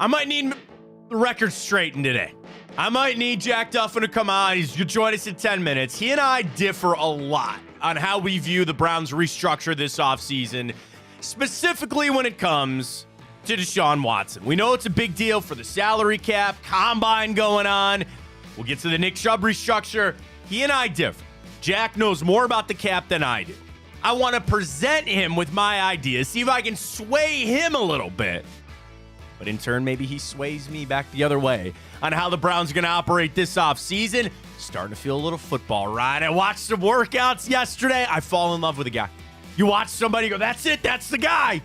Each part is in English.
I might need the record straightened today. I might need Jack Duffin to come on. He's going to join us in 10 minutes. He and I differ a lot on how we view the Browns' restructure this offseason, specifically when it comes to Deshaun Watson. We know it's a big deal for the salary cap, combine going on. We'll get to the Nick Chubb restructure. He and I differ. Jack knows more about the cap than I do. I want to present him with my ideas, see if I can sway him a little bit. But in turn, maybe he sways me back the other way on how the Browns are going to operate this offseason. Starting to feel a little football, right? I watched some workouts yesterday. I fall in love with a guy. You watch somebody go, that's it, that's the guy.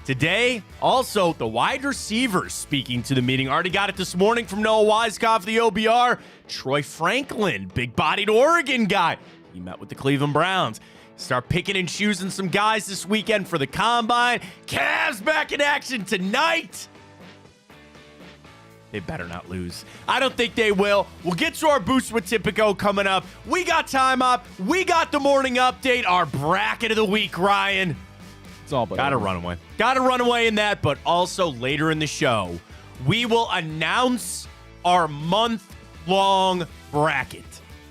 Today, also, the wide receivers speaking to the meeting. Already got it this morning from Noah Weiskopf, the OBR. Troy Franklin, big-bodied Oregon guy. He met with the Cleveland Browns. Start picking and choosing some guys this weekend for the Combine. Cavs back in action tonight. They better not lose. I don't think they will. We'll get to our Boost with Tipico coming up. We got time up. We got the morning update. Our bracket of the week, Ryan. It's all but Gotta run away. Gotta run away in that, but also later in the show, we will announce our month-long bracket.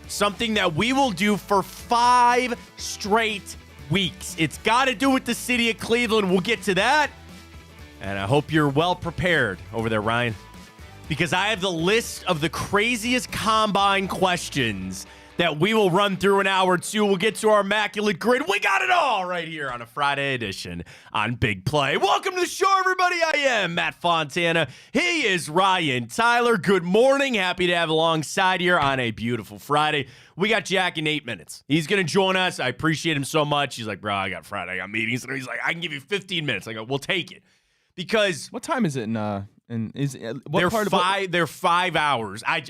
Something that we will do for 5 straight weeks. It's got to do with the city of Cleveland. We'll get to that. And I hope you're well prepared over there, Ryan, because I have the list of the craziest combine questions that we will run through an hour or two. We'll get to our immaculate grid. We got it all right here on a Friday edition on Big Play. Welcome to the show, everybody. I am Matt Fontana. He is Ryan Tyler. Good morning. Happy to have alongside here on a beautiful Friday. We got Jack in 8 minutes. He's going to join us. I appreciate him so much. He's like, bro, I got Friday. I got meetings. And he's like, I can give you 15 minutes. I go, we'll take it. Because what time is it in what they're part they're 5 hours. I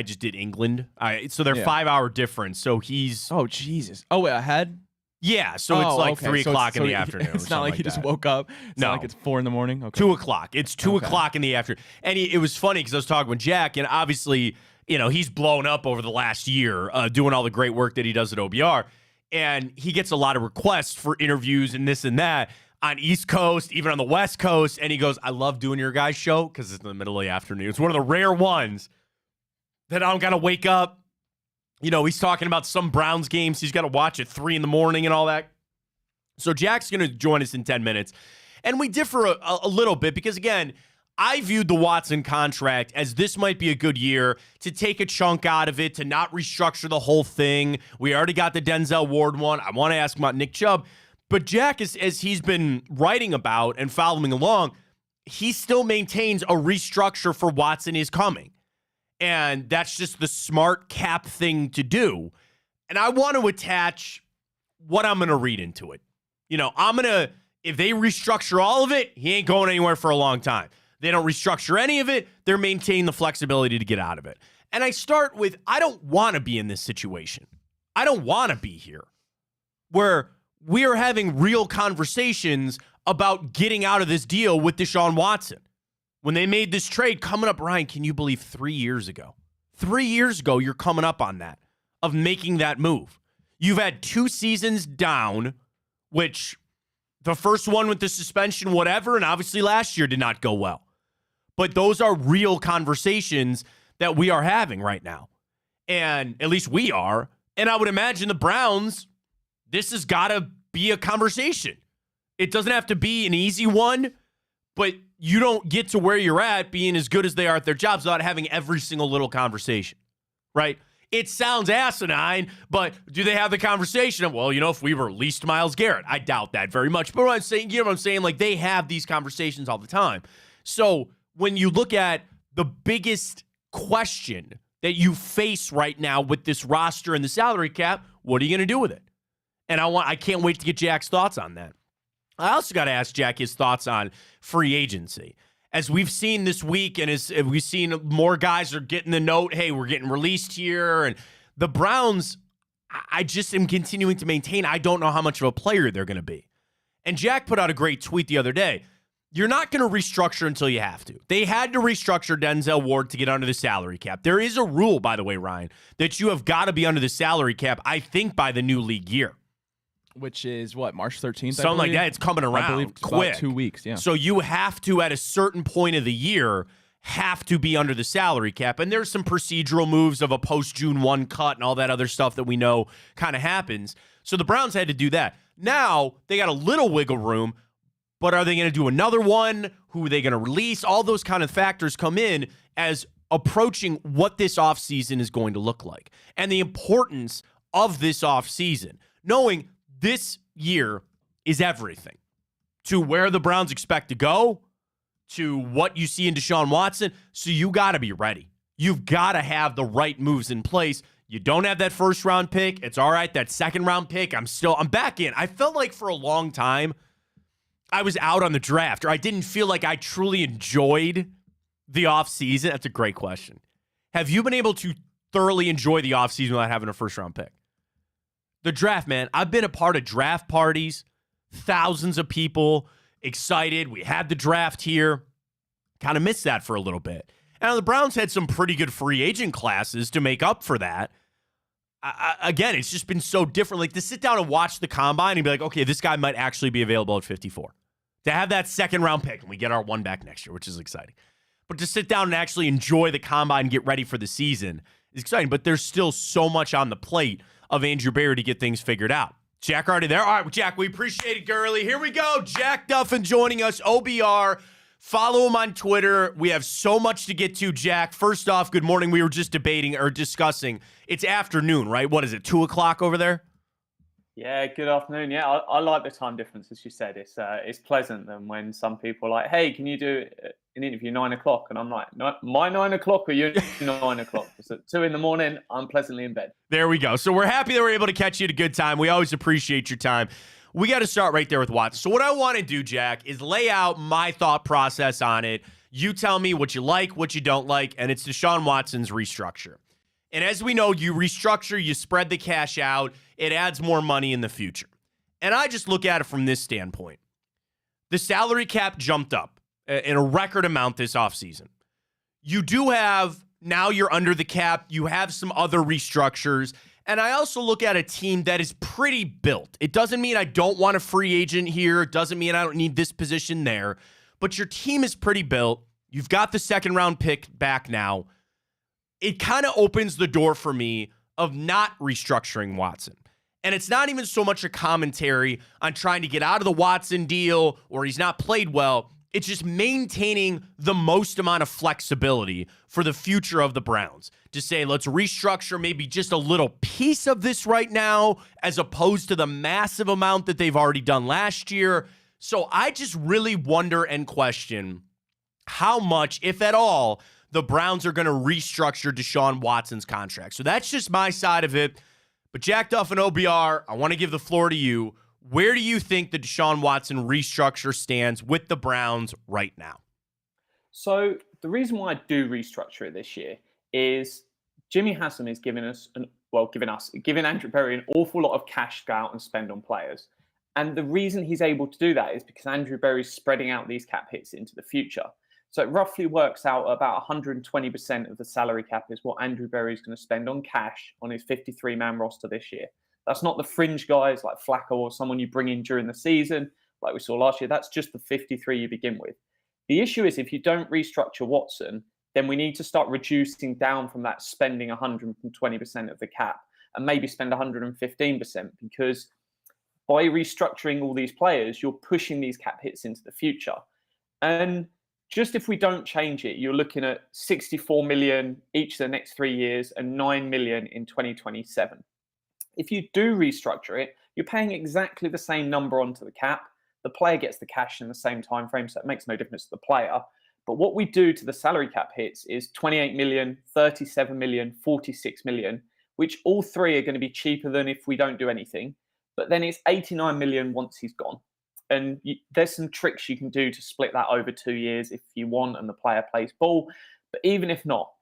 just did England. So they're 5 hour difference. So he's Oh Jesus. Oh wait, ahead? Yeah, so it's like 3 o'clock in the afternoon. It's not like he just woke up. It's not like it's 4 a.m. Okay. 2 o'clock. It's 2 o'clock in the afternoon. And it was funny because I was talking with Jack, and obviously, you know, he's blown up over the last year doing all the great work that he does at OBR. And he gets a lot of requests for interviews and this and that on East Coast, even on the West Coast. And he goes, I love doing your guys' show because it's in the middle of the afternoon. It's one of the rare ones that I don't got to wake up. You know, he's talking about some Browns games he's got to watch at 3 a.m. and all that. So Jack's going to join us in 10 minutes. And we differ a little bit because, again, I viewed the Watson contract as this might be a good year to take a chunk out of it, to not restructure the whole thing. We already got the Denzel Ward one. I want to ask about Nick Chubb. But Jack, as he's been writing about and following along, he still maintains a restructure for Watson is coming. And that's just the smart cap thing to do. And I want to attach what I'm going to read into it. You know, if they restructure all of it, he ain't going anywhere for a long time. They don't restructure any of it, they're maintaining the flexibility to get out of it. And I start with, I don't want to be in this situation. I don't want to be here where we are having real conversations about getting out of this deal with Deshaun Watson. When they made this trade coming up, Ryan, can you believe 3 years ago? 3 years ago, you're coming up on that, of making that move. You've had 2 seasons down, which the first one with the suspension, whatever, and obviously last year did not go well. But those are real conversations that we are having right now. And at least we are. And I would imagine the Browns, this has got to be a conversation. It doesn't have to be an easy one, but you don't get to where you're at being as good as they are at their jobs without having every single little conversation, right? It sounds asinine, but do they have the conversation of, well, you know, if we released Myles Garrett? I doubt that very much. But what I'm saying, you know what I'm saying? Like, they have these conversations all the time. So when you look at the biggest question that you face right now with this roster and the salary cap, what are you going to do with it? And I can't wait to get Jack's thoughts on that. I also got to ask Jack his thoughts on free agency. As we've seen this week, and as we've seen more guys are getting the note, hey, we're getting released here. And the Browns, I just am continuing to maintain, I don't know how much of a player they're going to be. And Jack put out a great tweet the other day. You're not going to restructure until you have to. They had to restructure Denzel Ward to get under the salary cap. There is a rule, by the way, Ryan, that you have got to be under the salary cap, I think, by the new league year. Which is what, March 13th? Something like that. It's coming around I believe it's quick. about 2 weeks, yeah. So you have to, at a certain point of the year, have to be under the salary cap. And there's some procedural moves of a post-June 1 cut and all that other stuff that we know kind of happens. So the Browns had to do that. Now they got a little wiggle room, but are they going to do another one? Who are they going to release? All those kind of factors come in as approaching what this offseason is going to look like. And the importance of this offseason, knowing this year is everything to where the Browns expect to go, to what you see in Deshaun Watson. So you got to be ready. You've got to have the right moves in place. You don't have that first round pick. It's all right. That second round pick, I'm back in. I felt like for a long time I was out on the draft, or I didn't feel like I truly enjoyed the offseason. That's a great question. Have you been able to thoroughly enjoy the offseason without having a first round pick? The draft, man. I've been a part of draft parties, thousands of people excited. We had the draft here. Kind of missed that for a little bit. And the Browns had some pretty good free agent classes to make up for that. Again, it's just been so different. Like to sit down and watch the combine and be like, okay, this guy might actually be available at 54. To have that second round pick, and we get our one back next year, which is exciting. But to sit down and actually enjoy the combine and get ready for the season is exciting. But there's still so much on the plate of Andrew Berry to get things figured out. Jack already there? All right, Jack, we appreciate it, girly. Here we go. Jack Duffin joining us, OBR. Follow him on Twitter. We have so much to get to, Jack. First off, good morning. We were just debating or discussing. It's afternoon, right? What is it, 2 o'clock over there? Yeah, good afternoon. Yeah, I like the time difference, as you said. It's pleasant than when some people are like, hey, can you do an interview 9 o'clock? And I'm like, no, my 9 o'clock or your 9 o'clock? It's at 2 a.m, I'm pleasantly in bed. There we go. So we're happy that we're able to catch you at a good time. We always appreciate your time. We got to start right there with Watson. So what I want to do, Jack, is lay out my thought process on it. You tell me what you like, what you don't like, and it's Deshaun Watson's restructure. And as we know, you restructure, you spread the cash out, it adds more money in the future. And I just look at it from this standpoint. The salary cap jumped up in a record amount this offseason. You do have, now you're under the cap, you have some other restructures, and I also look at a team that is pretty built. It doesn't mean I don't want a free agent here, it doesn't mean I don't need this position there, but your team is pretty built. You've got the second round pick back now. It kind of opens the door for me of not restructuring Watson. And it's not even so much a commentary on trying to get out of the Watson deal or he's not played well. It's just maintaining the most amount of flexibility for the future of the Browns. To say, let's restructure maybe just a little piece of this right now as opposed to the massive amount that they've already done last year. So I just really wonder and question how much, if at all, the Browns are going to restructure Deshaun Watson's contract. So that's just my side of it. But Jack Duff and OBR, I want to give the floor to you. Where do you think the Deshaun Watson restructure stands with the Browns right now? So the reason why I do restructure it this year is Jimmy Haslam is giving Andrew Berry an awful lot of cash to go out and spend on players. And the reason he's able to do that is because Andrew Berry's spreading out these cap hits into the future. So it roughly works out about 120% of the salary cap is what Andrew Berry is going to spend on cash on his 53-man roster this year. That's not the fringe guys like Flacco or someone you bring in during the season, like we saw last year. That's just the 53 you begin with. The issue is if you don't restructure Watson, then we need to start reducing down from that spending 120% of the cap and maybe spend 115% because by restructuring all these players, you're pushing these cap hits into the future. And just if we don't change it, you're looking at 64 million each of the next 3 years and 9 million in 2027. If you do restructure it, you're paying exactly the same number onto the cap. The player gets the cash in the same time frame, so it makes no difference to the player. But what we do to the salary cap hits is 28 million, 37 million, 46 million, which all three are going to be cheaper than if we don't do anything. But then it's 89 million once he's gone. And there's some tricks you can do to split that over 2 years if you want and the player plays ball. But even if not,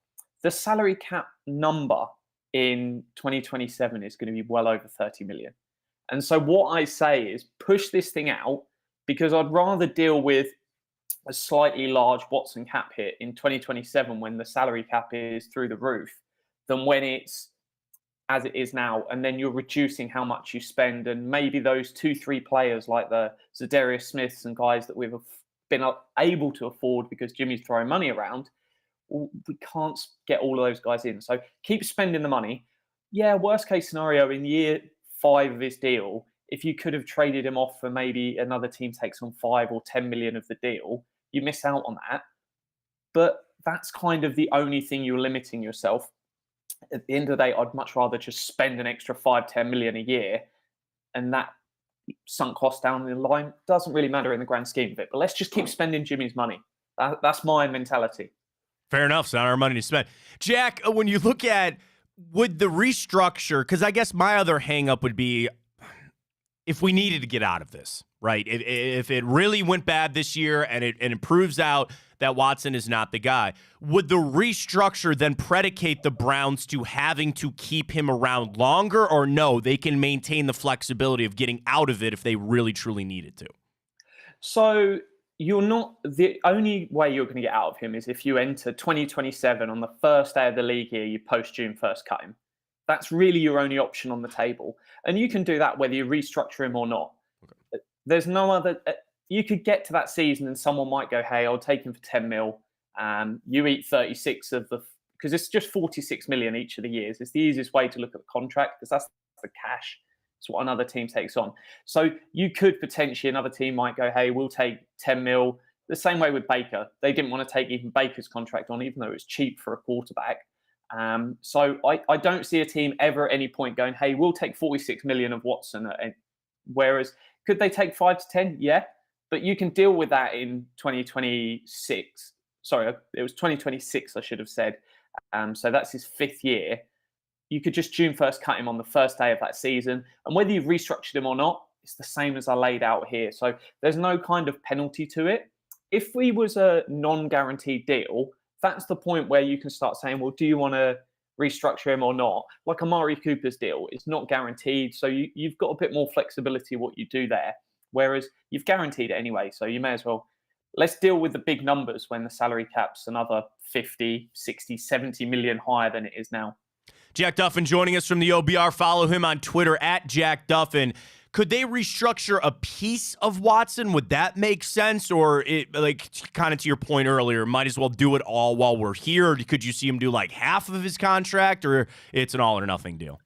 the salary cap number in 2027 is going to be well over 30 million. And so what I say is push this thing out because I'd rather deal with a slightly large Watson cap hit in 2027 when the salary cap is through the roof than when it's as it is now, and then you're reducing how much you spend, and maybe those 2-3 players like the Zadarius Smiths and guys that we've been able to afford because Jimmy's throwing money around, we can't get all of those guys in. So keep spending the money. Yeah, worst case scenario, in year 5 of his deal, if you could have traded him off for maybe another team takes on 5 or 10 million of the deal, you miss out on that. But that's kind of the only thing you're limiting yourself. At the end of the day, I'd much rather just spend an extra 5-10 million a year, and that sunk cost down the line doesn't really matter in the grand scheme of it. But let's just keep spending Jimmy's money. That's my mentality. Fair enough. It's not our money to spend. Jack, when you look at would the restructure, because I guess my other hang up would be if we needed to get out of this, right? If it really went bad this year and it proves out that Watson is not the guy, would the restructure then predicate the Browns to having to keep him around longer, or no, they can maintain the flexibility of getting out of it if they really, truly needed to? So you're not, the only way you're going to get out of him is if you enter 2027 on the first day of the league year, you post June 1st cut him. That's really your only option on the table. And you can do that whether you restructure him or not. Okay. There's no other, you could get to that season and someone might go, hey, I'll take him for 10 mil. You eat 36 of the, because it's just 46 million each of the years. It's the easiest way to look at the contract because that's the cash. It's what another team takes on. So you could potentially, another team might go, hey, we'll take 10 mil. The same way with Baker. They didn't want to take even Baker's contract on, even though it was cheap for a quarterback. So I don't see a team ever at any point going, hey, we'll take 46 million of Watson. Whereas, could they take 5 to 10? Yeah. But you can deal with that in 2026. Sorry, it was 2026, I should have said. So that's his 5th year. You could just June 1st cut him on the first day of that season. And whether you've restructured him or not, it's the same as I laid out here. So there's no kind of penalty to it. If we was a non-guaranteed deal, that's the point where you can start saying, well, do you want to restructure him or not? Like Amari Cooper's deal, it's not guaranteed. So you've got a bit more flexibility what you do there. Whereas you've guaranteed it anyway. So you may as well, let's deal with the big numbers when the salary cap's another 50, 60, 70 million higher than it is now. Jack Duffin joining us from the OBR. Follow him on Twitter at Jack Duffin. Could they restructure a piece of Watson? Would that make sense? Or, like, kind of to your point earlier, might as well do it all while we're here? Or could you see him do like half of his contract, or it's an all or nothing deal?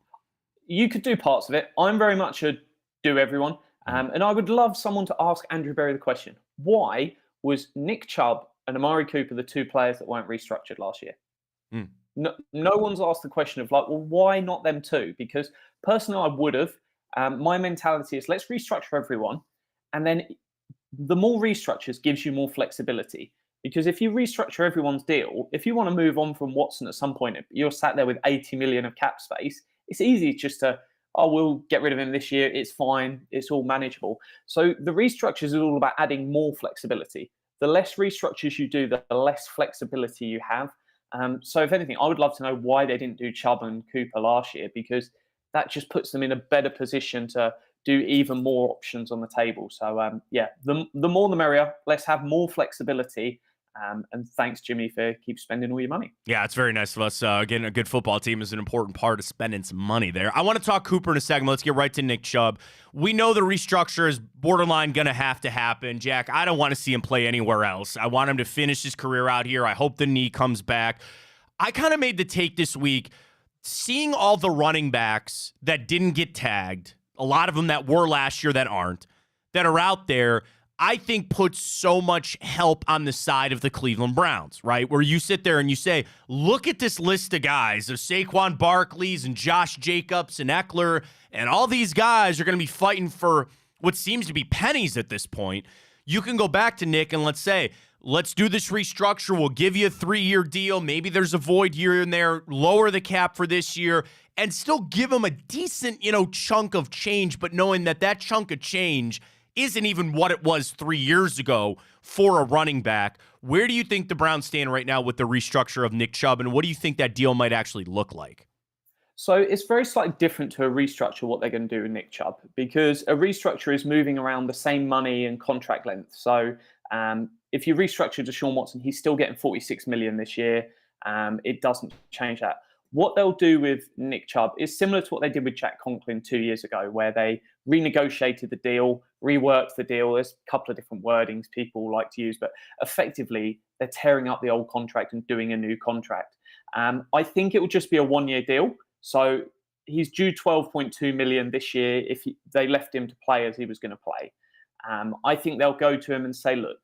You could do parts of it. I'm very much a do everyone. And I would love someone to ask Andrew Berry the question, why was Nick Chubb and Amari Cooper the 2 players that weren't restructured last year? No one's asked the question of like, well, why not them 2? Because personally, I would have. My mentality is let's restructure everyone. And then the more restructures gives you more flexibility. Because if you restructure everyone's deal, if you want to move on from Watson at some point, you're sat there with 80 million of cap space. It's easy just to, oh, we'll get rid of him this year. It's fine. It's all manageable. So the restructures is all about adding more flexibility. The less restructures you do, the less flexibility you have. So if anything, I would love to know why they didn't do Chubb and Cooper last year, because that just puts them in a better position to do even more options on the table. So the more the merrier. Let's have more flexibility. And thanks, Jimmy, for keep spending all your money. Yeah, it's very nice of us. Again, a good football team is an important part of spending some money there. I want to talk Cooper in a second. Let's get right to Nick Chubb. We know the restructure is borderline going to have to happen. Jack, I don't want to see him play anywhere else. I want him to finish his career out here. I hope the knee comes back. I kind of made the take this week, seeing all the running backs that didn't get tagged, a lot of them that were last year that aren't, that are out there, I think puts so much help on the side of the Cleveland Browns, right? Where you sit there and you say, look at this list of guys, of Saquon Barkley's and Josh Jacobs and Eckler, and all these guys are going to be fighting for what seems to be pennies at this point. You can go back to Nick and let's say, let's do this restructure. We'll give you a 3-year deal. Maybe there's a void here and there. Lower the cap for this year and still give him a decent, chunk of change, but knowing that that chunk of change isn't even what it was 3 years ago for a running back. Where do you think the Browns stand right now with the restructure of Nick Chubb, and what do you think that deal might actually look like? So it's very slightly different to a restructure what they're going to do with Nick Chubb, because a restructure is moving around the same money and contract length. So if you restructure Deshaun Watson, he's still getting 46 million this year. It doesn't change that. what they'll do with Nick Chubb is similar to what they did with Jack Conklin 2 years ago, where they renegotiated the deal, reworked the deal. There's a couple of different wordings people like to use, but effectively they're tearing up the old contract and doing a new contract. I think it will just be a 1-year deal. So he's due 12.2 million this year if they left him to play as he was going to play. I think they'll go to him and say, look,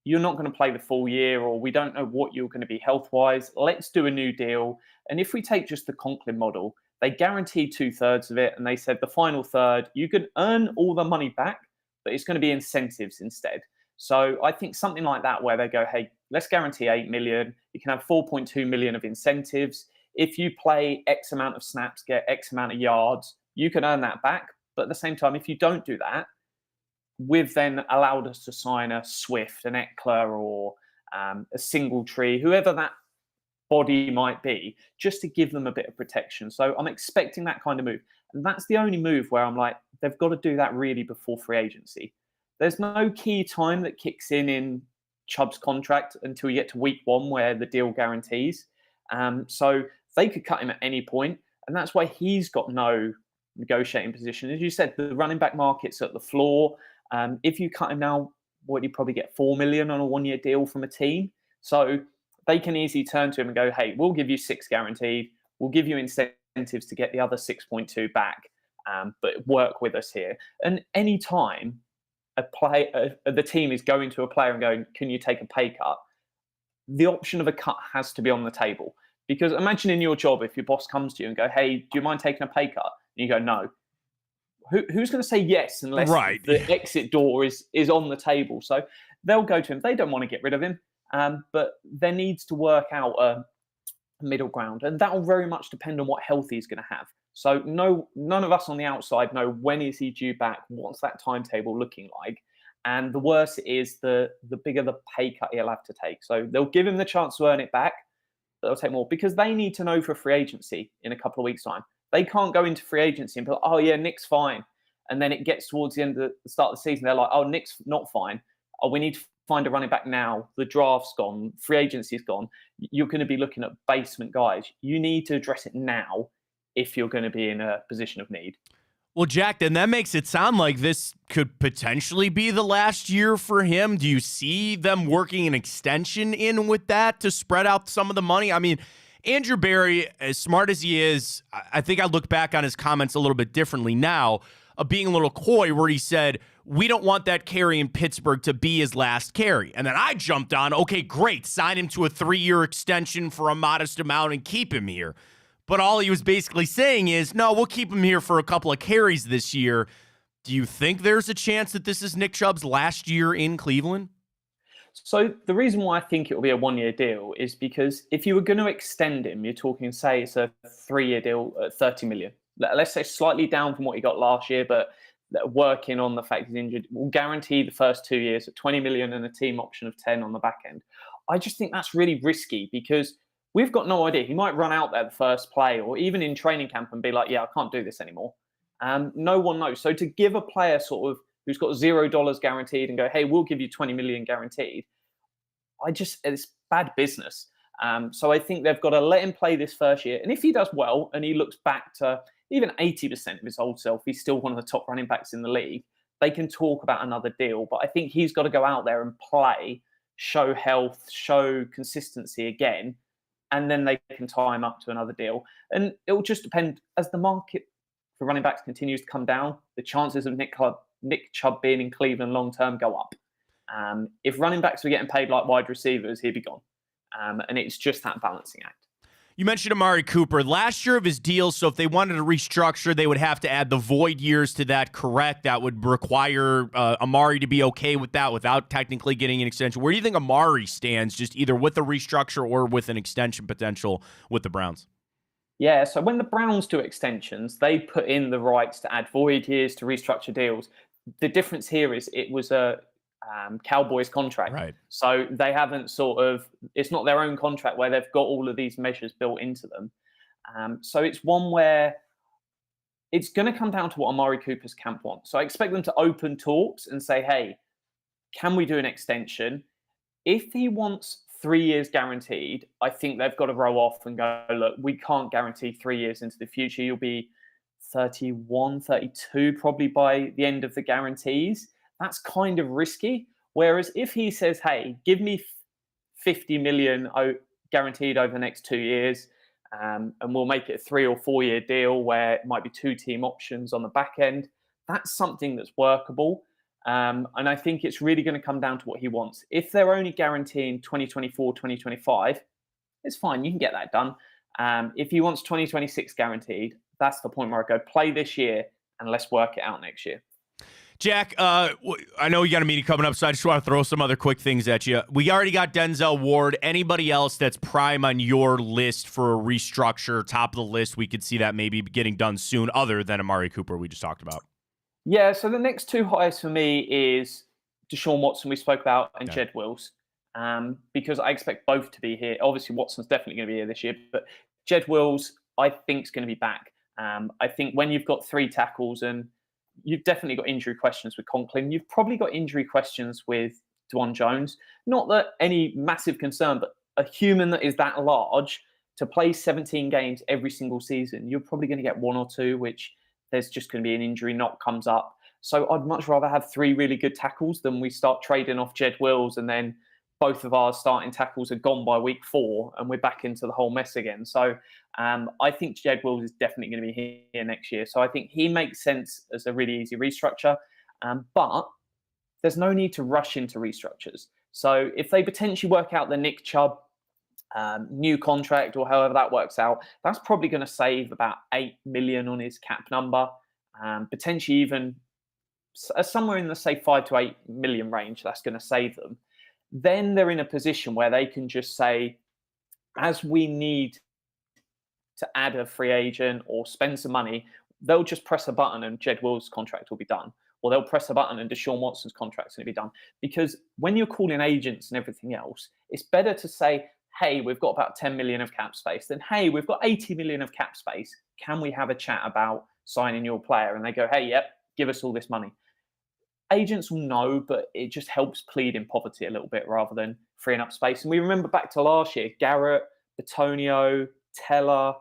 you're not going to play the full year, or we don't know what you're going to be health-wise. Let's do a new deal. And if we take just the Conklin model, they guaranteed 2/3 of it. And they said the final third, you can earn all the money back, but it's going to be incentives instead. So I think something like that, where they go, hey, let's guarantee 8 million. You can have 4.2 million of incentives. If you play X amount of snaps, get X amount of yards, you can earn that back. But at the same time, if you don't do that, we've then allowed us to sign a Swift, an Eckler, or a Singletree, whoever that body might be, just to give them a bit of protection. So I'm expecting that kind of move. And that's the only move where I'm like, they've got to do that really before free agency. There's no key time that kicks in Chubb's contract until you get to week 1 where the deal guarantees. So they could cut him at any point, and that's why he's got no negotiating position. As you said, the running back market's at the floor. If you cut him now, what you probably get 4 million on a 1-year deal from a team. So they can easily turn to him and go, hey, we'll give you 6 guaranteed. We'll give you incentives to get the other 6.2 back, but work with us here. And any time the team is going to a player and going, can you take a pay cut? The option of a cut has to be on the table. Because imagine in your job, if your boss comes to you and go, hey, do you mind taking a pay cut? And you go, no. Who's going to say yes unless the exit door is on the table? So they'll go to him. They don't want to get rid of him, but there needs to work out a middle ground. And that will very much depend on what health he's going to have. So none of us on the outside know when is he due back, what's that timetable looking like. And the worse it is, the bigger the pay cut he'll have to take. So they'll give him the chance to earn it back, but they'll take more because they need to know for free agency in a couple of weeks' time. They can't go into free agency and be like, oh, yeah, Nick's fine. And then it gets towards the end of the start of the season. They're like, oh, Nick's not fine. Oh, we need to find a running back now. The draft's gone. Free agency's gone. You're going to be looking at basement guys. You need to address it now if you're going to be in a position of need. Well, Jack, then that makes it sound like this could potentially be the last year for him. Do you see them working an extension in with that to spread out some of the money? I mean, Andrew Berry, as smart as he is, I think I look back on his comments a little bit differently now, of being a little coy, where he said, we don't want that carry in Pittsburgh to be his last carry. And then I jumped on, okay, great, sign him to a 3-year extension for a modest amount and keep him here. But all he was basically saying is, no, we'll keep him here for a couple of carries this year. Do you think there's a chance that this is Nick Chubb's last year in Cleveland? So the reason why I think it will be a 1-year deal is because if you were going to extend him, you're talking, say, it's a 3-year deal at 30 million. Let's say slightly down from what he got last year, but working on the fact he's injured, will guarantee the first 2 years at 20 million and a team option of 10 on the back end. I just think that's really risky because we've got no idea. He might run out there the first play or even in training camp and be like, yeah, I can't do this anymore. No one knows. So to give a player sort of who's got $0 guaranteed and go, hey, we'll give you 20 million guaranteed, it's bad business. So I think they've got to let him play this first year. And if he does well and he looks back to even 80% of his old self, he's still one of the top running backs in the league, they can talk about another deal. But I think he's got to go out there and play, show health, show consistency again, and then they can tie him up to another deal. And it will just depend. As the market for running backs continues to come down, the chances of Nick Chubb being in Cleveland long-term go up. If running backs were getting paid like wide receivers, he'd be gone. And it's just that balancing act. You mentioned Amari Cooper. Last year of his deal, so if they wanted to restructure, they would have to add the void years to that, correct? That would require Amari to be okay with that without technically getting an extension. Where do you think Amari stands, just either with the restructure or with an extension potential with the Browns? Yeah, so when the Browns do extensions, they put in the rights to add void years, to restructure deals. The difference here is it was a Cowboys contract. Right. So they haven't it's not their own contract where they've got all of these measures built into them. So it's one where it's going to come down to what Amari Cooper's camp wants. So I expect them to open talks and say, hey, can we do an extension? If he wants 3 years guaranteed, I think they've got to roll off and go, look, we can't guarantee 3 years into the future. You'll be 31, 32 probably by the end of the guarantees. That's kind of risky. Whereas if he says, hey, give me 50 million guaranteed over the next 2 years, and we'll make it a 3 or 4 year deal where it might be 2 team options on the back end, that's something that's workable. And I think it's really going to come down to what he wants. If they're only guaranteeing 2024, 2025, it's fine. You can get that done. If he wants 2026 guaranteed, that's the point where I go, play this year and let's work it out next year. Jack, I know you got a meeting coming up, so I just want to throw some other quick things at you. We already got Denzel Ward. Anybody else that's prime on your list for a restructure, top of the list, we could see that maybe getting done soon, other than Amari Cooper we just talked about? Yeah, so the next two highest for me is Deshaun Watson, we spoke about, and Jed Wills, because I expect both to be here. Obviously, Watson's definitely going to be here this year, but Jed Wills, I think, is going to be back. I think when you've got 3 tackles and you've definitely got injury questions with Conklin, you've probably got injury questions with Dwan Jones. Not that any massive concern, but a human that is that large to play 17 games every single season, you're probably going to get 1 or 2, which there's just going to be an injury knock comes up. So I'd much rather have 3 really good tackles than we start trading off Jed Wills and then both of our starting tackles are gone by week 4 and we're back into the whole mess again. So I think Jed Wills is definitely going to be here next year. So I think he makes sense as a really easy restructure. But there's no need to rush into restructures. So if they potentially work out the Nick Chubb new contract or however that works out, that's probably going to save about 8 million on his cap number, potentially even somewhere in the, say, 5 to 8 million range. That's going to save them. Then they're in a position where they can just say, as we need to add a free agent or spend some money, they'll just press a button and Jed Wills' contract will be done. Or they'll press a button and Deshaun Watson's contract's going to be done. Because when you're calling agents and everything else, it's better to say, hey, we've got about 10 million of cap space, than, hey, we've got 80 million of cap space. Can we have a chat about signing your player? And they go, hey, yep, give us all this money. Agents will know, but it just helps plead in poverty a little bit rather than freeing up space. And we remember back to last year, Garrett, Batonio, Teller,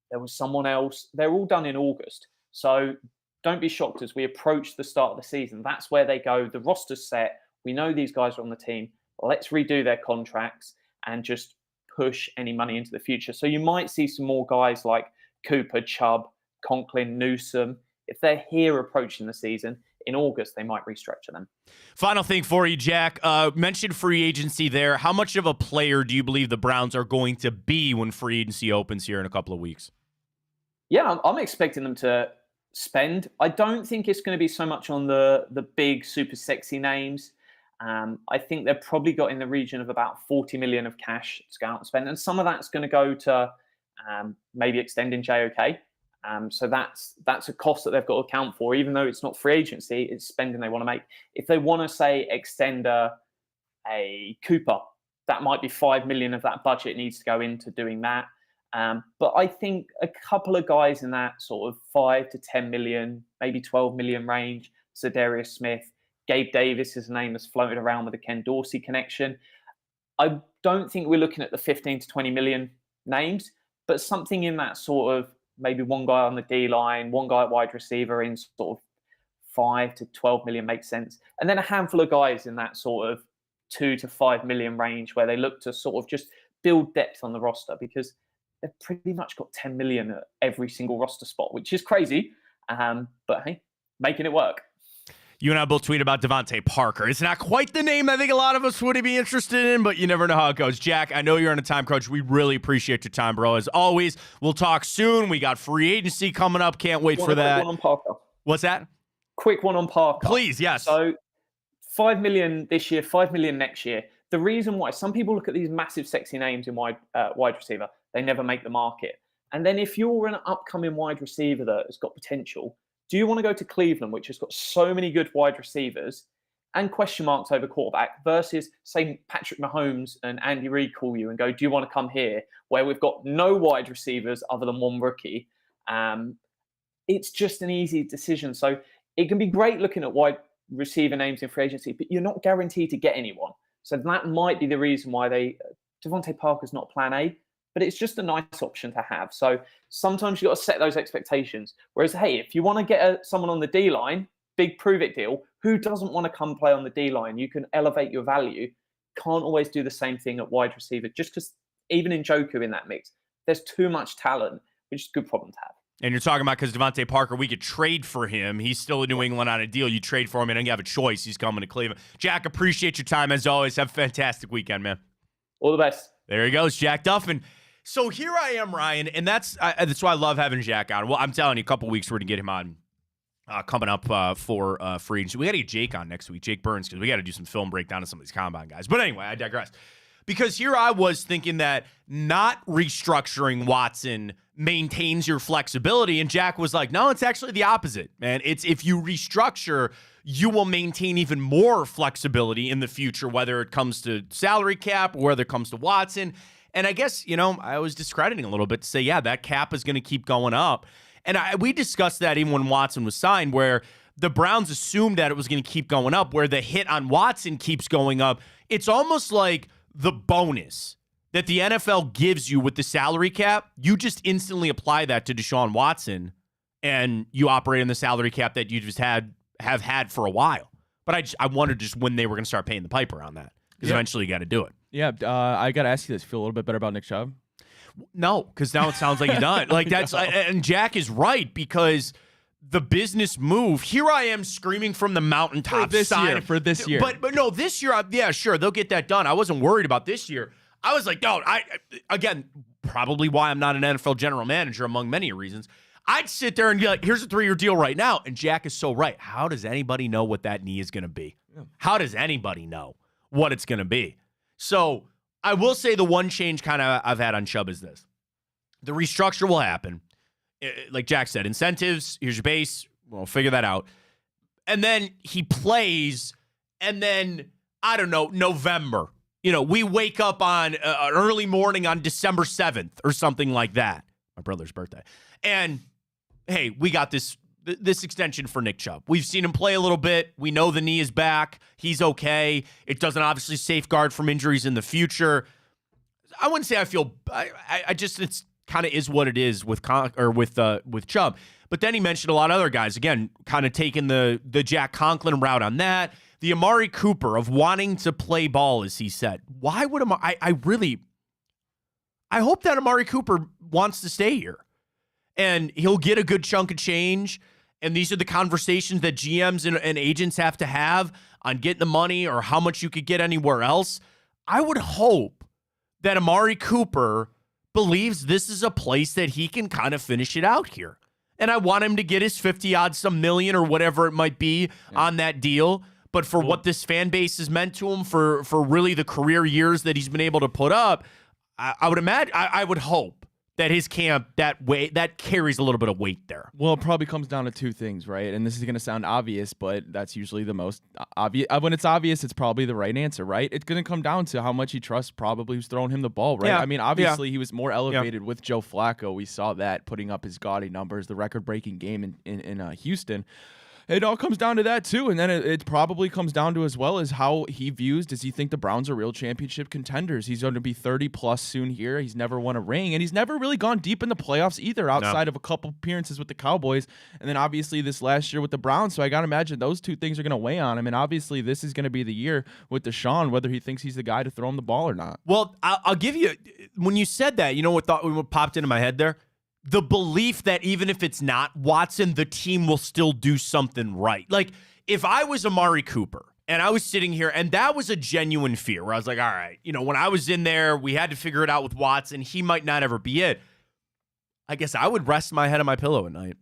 there was someone else. They're all done in August. So don't be shocked as we approach the start of the season. That's where they go. The roster's set. We know these guys are on the team. Let's redo their contracts and just push any money into the future. So you might see some more guys like Cooper, Chubb, Conklin, Newsom. If they're here approaching the season, in August, they might restructure them. Final thing for you, Jack. Mentioned free agency there. How much of a player do you believe the Browns are going to be when free agency opens here in a couple of weeks? Yeah, I'm expecting them to spend. I don't think it's going to be so much on the big, super sexy names. I think they've probably got in the region of about 40 million of cash to go out and spend. And some of that's going to go to maybe extending JOK. So that's a cost that they've got to account for, even though it's not free agency, it's spending they want to make. If they want to, say, extend a Cooper, that might be 5 million of that budget needs to go into doing that. But I think a couple of guys in that sort of 5 to 10 million, maybe 12 million range, Zadarius Smith, Gabe Davis is a name that's floated around with the Ken Dorsey connection. I don't think we're looking at the 15 to 20 million names, but something in that sort of maybe one guy on the D line, one guy at wide receiver in sort of 5 to 12 million makes sense. And then a handful of guys in that sort of 2 to 5 million range where they look to sort of just build depth on the roster, because they've pretty much got 10 million at every single roster spot, which is crazy. But hey, making it work. You and I both tweet about Devontae Parker. It's not quite the name I think a lot of us would be interested in, but you never know how it goes. Jack, I know you're on a time crunch. We really appreciate your time, bro. As always, we'll talk soon. We got free agency coming up. Can't wait for that. Quick one on Parker. What's that? Quick one on Parker. Please, yes. So 5 million this year, 5 million next year. The reason why some people look at these massive, sexy names in wide receiver, they never make the market. And then if you're an upcoming wide receiver that has got potential, do you want to go to Cleveland, which has got so many good wide receivers and question marks over quarterback, versus, say, Patrick Mahomes and Andy Reid call you and go, do you want to come here, where we've got no wide receivers other than one rookie? It's just an easy decision. So it can be great looking at wide receiver names in free agency, but you're not guaranteed to get anyone. So that might be the reason why Devontae Parker's not plan A, but it's just a nice option to have. So sometimes you got to set those expectations. Whereas, hey, if you want to get someone on the D line, big prove it deal, who doesn't want to come play on the D line? You can elevate your value. Can't always do the same thing at wide receiver, just because even in Njoku in that mix, there's too much talent, which is a good problem to have. And you're talking about because Devontae Parker, we could trade for him. He's still in New England on a deal. You trade for him and then you have a choice. He's coming to Cleveland. Jack, appreciate your time as always. Have a fantastic weekend, man. All the best. There he goes, Jack Duffin. So here I am, Ryan, and that's why I love having Jack on. Well, I'm telling you, a couple weeks we're going to get him on coming up for free agency. We got to get Jake on next week, Jake Burns, because we got to do some film breakdown of some of these combine guys. But anyway, I digress. Because here I was thinking that not restructuring Watson maintains your flexibility, and Jack was like, no, it's actually the opposite, man. It's if you restructure, you will maintain even more flexibility in the future, whether it comes to salary cap or whether it comes to Watson. And I guess, I was discrediting a little bit to say, yeah, that cap is going to keep going up. And we discussed that even when Watson was signed, where the Browns assumed that it was going to keep going up, where the hit on Watson keeps going up. It's almost like the bonus that the NFL gives you with the salary cap. You just instantly apply that to Deshaun Watson, and you operate in the salary cap that you just have had for a while. But I wondered just when they were going to start paying the piper on that, because eventually you got to do it. Yeah, I got to ask you this. Feel a little bit better about Nick Chubb? No, because now it sounds like you're done. Like that's and Jack is right, because the business move. Here I am screaming from the mountaintop for this year. But no, this year, yeah, sure, they'll get that done. I wasn't worried about this year. I was like, no, again, probably why I'm not an NFL general manager, among many reasons. I'd sit there and be like, here's a 3-year deal right now. And Jack is so right. How does anybody know what that knee is going to be? How does anybody know what it's going to be? So I will say the one change kind of I've had on Chubb is this. The restructure will happen. Like Jack said, incentives, here's your base. We'll figure that out. And then he plays, and then, I don't know, November. We wake up on an early morning on December 7th or something like that. My brother's birthday. And, hey, we got this extension for Nick Chubb. We've seen him play a little bit. We know the knee is back. He's okay. It doesn't obviously safeguard from injuries in the future. I wouldn't say I feel I just it's kind of is what it is with Chubb. But then he mentioned a lot of other guys, again, kind of taking the Jack Conklin route on that. The Amari Cooper of wanting to play ball, as he said. Why would I hope that Amari Cooper wants to stay here. And he'll get a good chunk of change. And these are the conversations that GMs and agents have to have on getting the money or how much you could get anywhere else. I would hope that Amari Cooper believes this is a place that he can kind of finish it out here. And I want him to get his 50-odd some million or whatever it might be on that deal. But for what this fan base has meant to him, for really the career years that he's been able to put up, I would imagine, I would hope that his camp, that carries a little bit of weight there. Well, it probably comes down to two things, right? And this is going to sound obvious, but that's usually the most obvious. When it's obvious, it's probably the right answer, right? It's going to come down to how much he trusts probably who's throwing him the ball, right? Yeah. I mean, obviously, he was more elevated with Joe Flacco. We saw that, putting up his gaudy numbers, the record-breaking game in Houston. It all comes down to that, too. And then it probably comes down to as well as how he views, does he think the Browns are real championship contenders? He's going to be 30-plus soon here. He's never won a ring, and he's never really gone deep in the playoffs either, outside of a couple appearances with the Cowboys, and then obviously this last year with the Browns. So I got to imagine those two things are going to weigh on him, and obviously this is going to be the year with Deshaun, whether he thinks he's the guy to throw him the ball or not. Well, I'll give you, when you said that, you know what popped into my head there? The belief that even if it's not Watson, the team will still do something right. Like, if I was Amari Cooper and I was sitting here, and that was a genuine fear where I was like, all right, when I was in there, we had to figure it out with Watson. He might not ever be it. I guess I would rest my head on my pillow at night,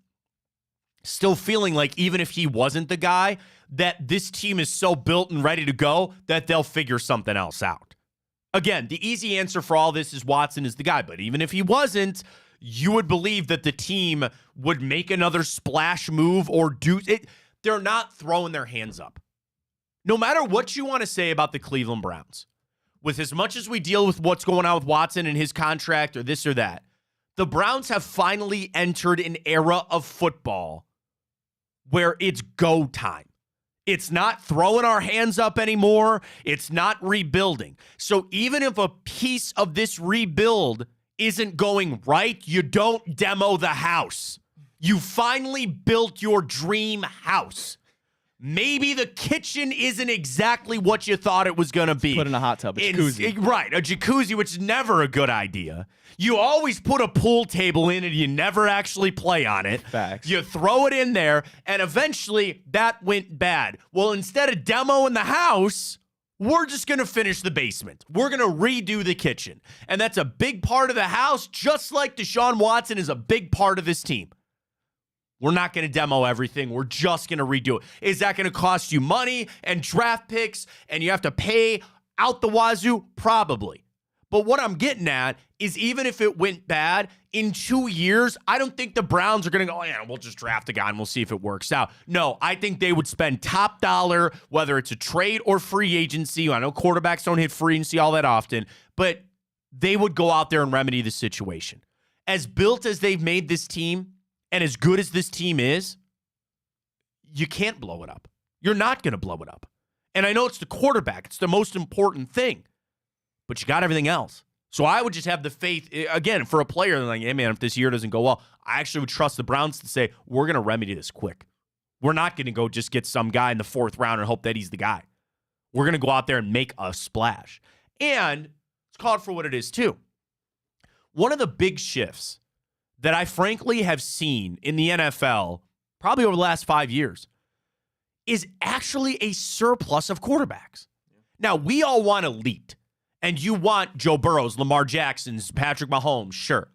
still feeling like even if he wasn't the guy, that this team is so built and ready to go that they'll figure something else out. Again, the easy answer for all this is Watson is the guy, but even if he wasn't, you would believe that the team would make another splash move or do it. They're not throwing their hands up. No matter what you want to say about the Cleveland Browns, with as much as we deal with what's going on with Watson and his contract or this or that, the Browns have finally entered an era of football where it's go time. It's not throwing our hands up anymore. It's not rebuilding. So even if a piece of this rebuild isn't going right, you don't demo the house. You finally built your dream house. Maybe the kitchen isn't exactly what you thought it was going to be. Put in a hot tub, a jacuzzi. Right, a jacuzzi, which is never a good idea. You always put a pool table in and you never actually play on it. Facts. You throw it in there, and eventually that went bad. Well, instead of demoing the house, we're just going to finish the basement. We're going to redo the kitchen. And that's a big part of the house, just like Deshaun Watson is a big part of this team. We're not going to demo everything. We're just going to redo it. Is that going to cost you money and draft picks and you have to pay out the wazoo? Probably. But what I'm getting at is even if it went bad, in 2 years, I don't think the Browns are going to go, yeah, we'll just draft a guy and we'll see if it works out. No, I think they would spend top dollar, whether it's a trade or free agency. I know quarterbacks don't hit free agency all that often, but they would go out there and remedy the situation. As built as they've made this team, and as good as this team is, you can't blow it up. You're not going to blow it up. And I know it's the quarterback. It's the most important thing. But you got everything else. So I would just have the faith, again, for a player, like, hey, man, if this year doesn't go well, I actually would trust the Browns to say, we're going to remedy this quick. We're not going to go just get some guy in the 4th round and hope that he's the guy. We're going to go out there and make a splash. And it's called for what it is, too. One of the big shifts that I frankly have seen in the NFL, probably over the last 5 years, is actually a surplus of quarterbacks. Now, we all want elite, and you want Joe Burrows, Lamar Jacksons, Patrick Mahomes, sure.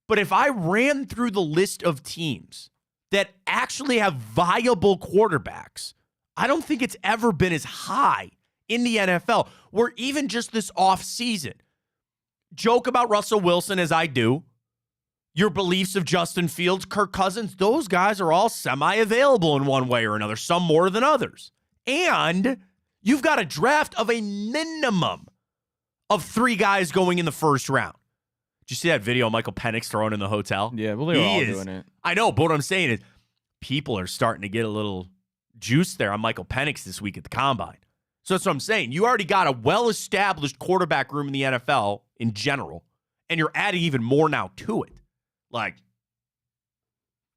But if I ran through the list of teams that actually have viable quarterbacks, I don't think it's ever been as high in the NFL, where even just this offseason, joke about Russell Wilson as I do, your beliefs of Justin Fields, Kirk Cousins, those guys are all semi-available in one way or another, some more than others. And you've got a draft of a minimum of 3 guys going in the 1st round. Did you see that video of Michael Penix throwing in the hotel? Yeah, well, they're all doing it. I know, but what I'm saying is people are starting to get a little juice there on Michael Penix this week at the Combine. So that's what I'm saying. You already got a well-established quarterback room in the NFL in general, and you're adding even more now to it. Like,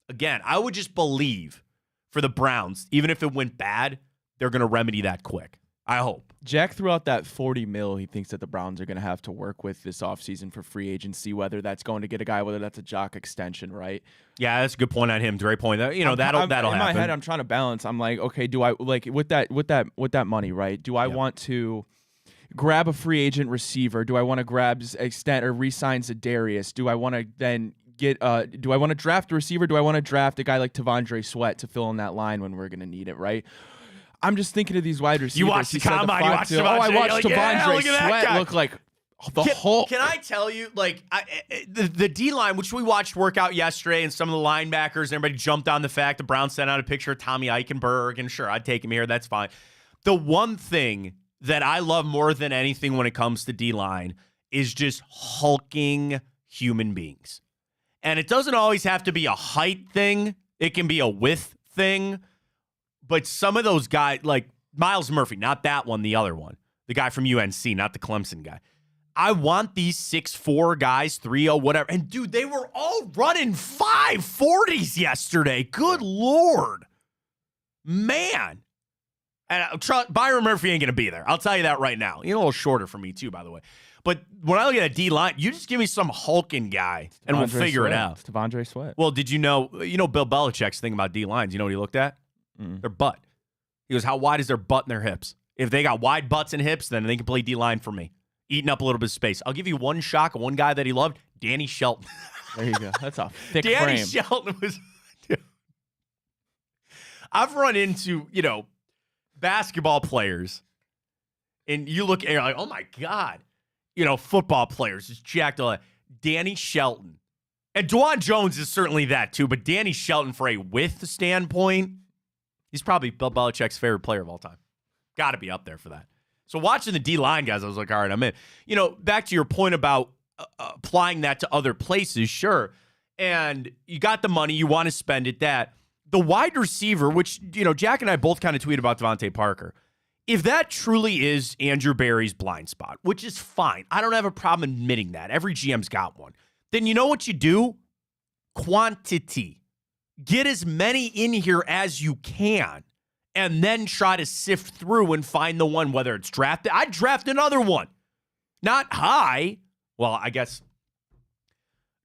again, I would just believe for the Browns, even if it went bad, they're going to remedy that quick. I hope. Jack threw out that $40 million he thinks that the Browns are going to have to work with this offseason for free agency, whether that's going to get a guy, whether that's a jock extension, right? Yeah, that's a good point on him. Great point. That'll happen. In my head, I'm trying to balance. I'm like, okay, do I like with that money, right? Do I want to grab a free agent receiver? Do I want to extend or re-sign Za'Darius? Do I want to then do I want to draft a receiver? Do I want to draft a guy like Tavondre Sweat to fill in that line when we're going to need it, right? I'm just thinking of these wide receivers. You watched the Combine. I watched Tavondre Sweat look like the whole. Can I tell you, like, the D-line, which we watched work out yesterday, and some of the linebackers, and everybody jumped on the fact the Browns sent out a picture of Tommy Eichenberg, and sure, I'd take him here. That's fine. The one thing that I love more than anything when it comes to D-line is just hulking human beings. And it doesn't always have to be a height thing. It can be a width thing. But some of those guys, like Miles Murphy, not that one, the other one, the guy from UNC, not the Clemson guy. I want these 6'4" guys, 3'0", whatever. And, dude, they were all running 5.40s yesterday. Good Lord. Man. And Byron Murphy ain't going to be there. I'll tell you that right now. He's a little shorter for me, too, by the way. But when I look at a D-line, you just give me some hulking guy, and we'll figure it out. It's Tavondre Sweat. Well, did you know Bill Belichick's thing about D-lines? You know what he looked at? Their butt. He goes, how wide is their butt and their hips? If they got wide butts and hips, then they can play D-line for me. Eating up a little bit of space. I'll give you one shock of one guy that he loved, Danny Shelton. There you go. That's a thick Danny frame. Shelton was... I've run into, basketball players, and you look and you're like, oh, my God. Football players, just jacked all that. Danny Shelton. And DeJuan Jones is certainly that, too, but Danny Shelton, for a width standpoint, he's probably Bill Belichick's favorite player of all time. Got to be up there for that. So watching the D-line guys, I was like, all right, I'm in. Back to your point about applying that to other places, sure. And you got the money, you want to spend it, that. the wide receiver, which, Jack and I both kind of tweet about Devontae Parker. If that truly is Andrew Berry's blind spot, which is fine, I don't have a problem admitting that. Every GM's got one. Then you know what you do? Quantity. Get as many in here as you can, and then try to sift through and find the one, whether it's drafted. I'd draft another one. Not high. Well, I guess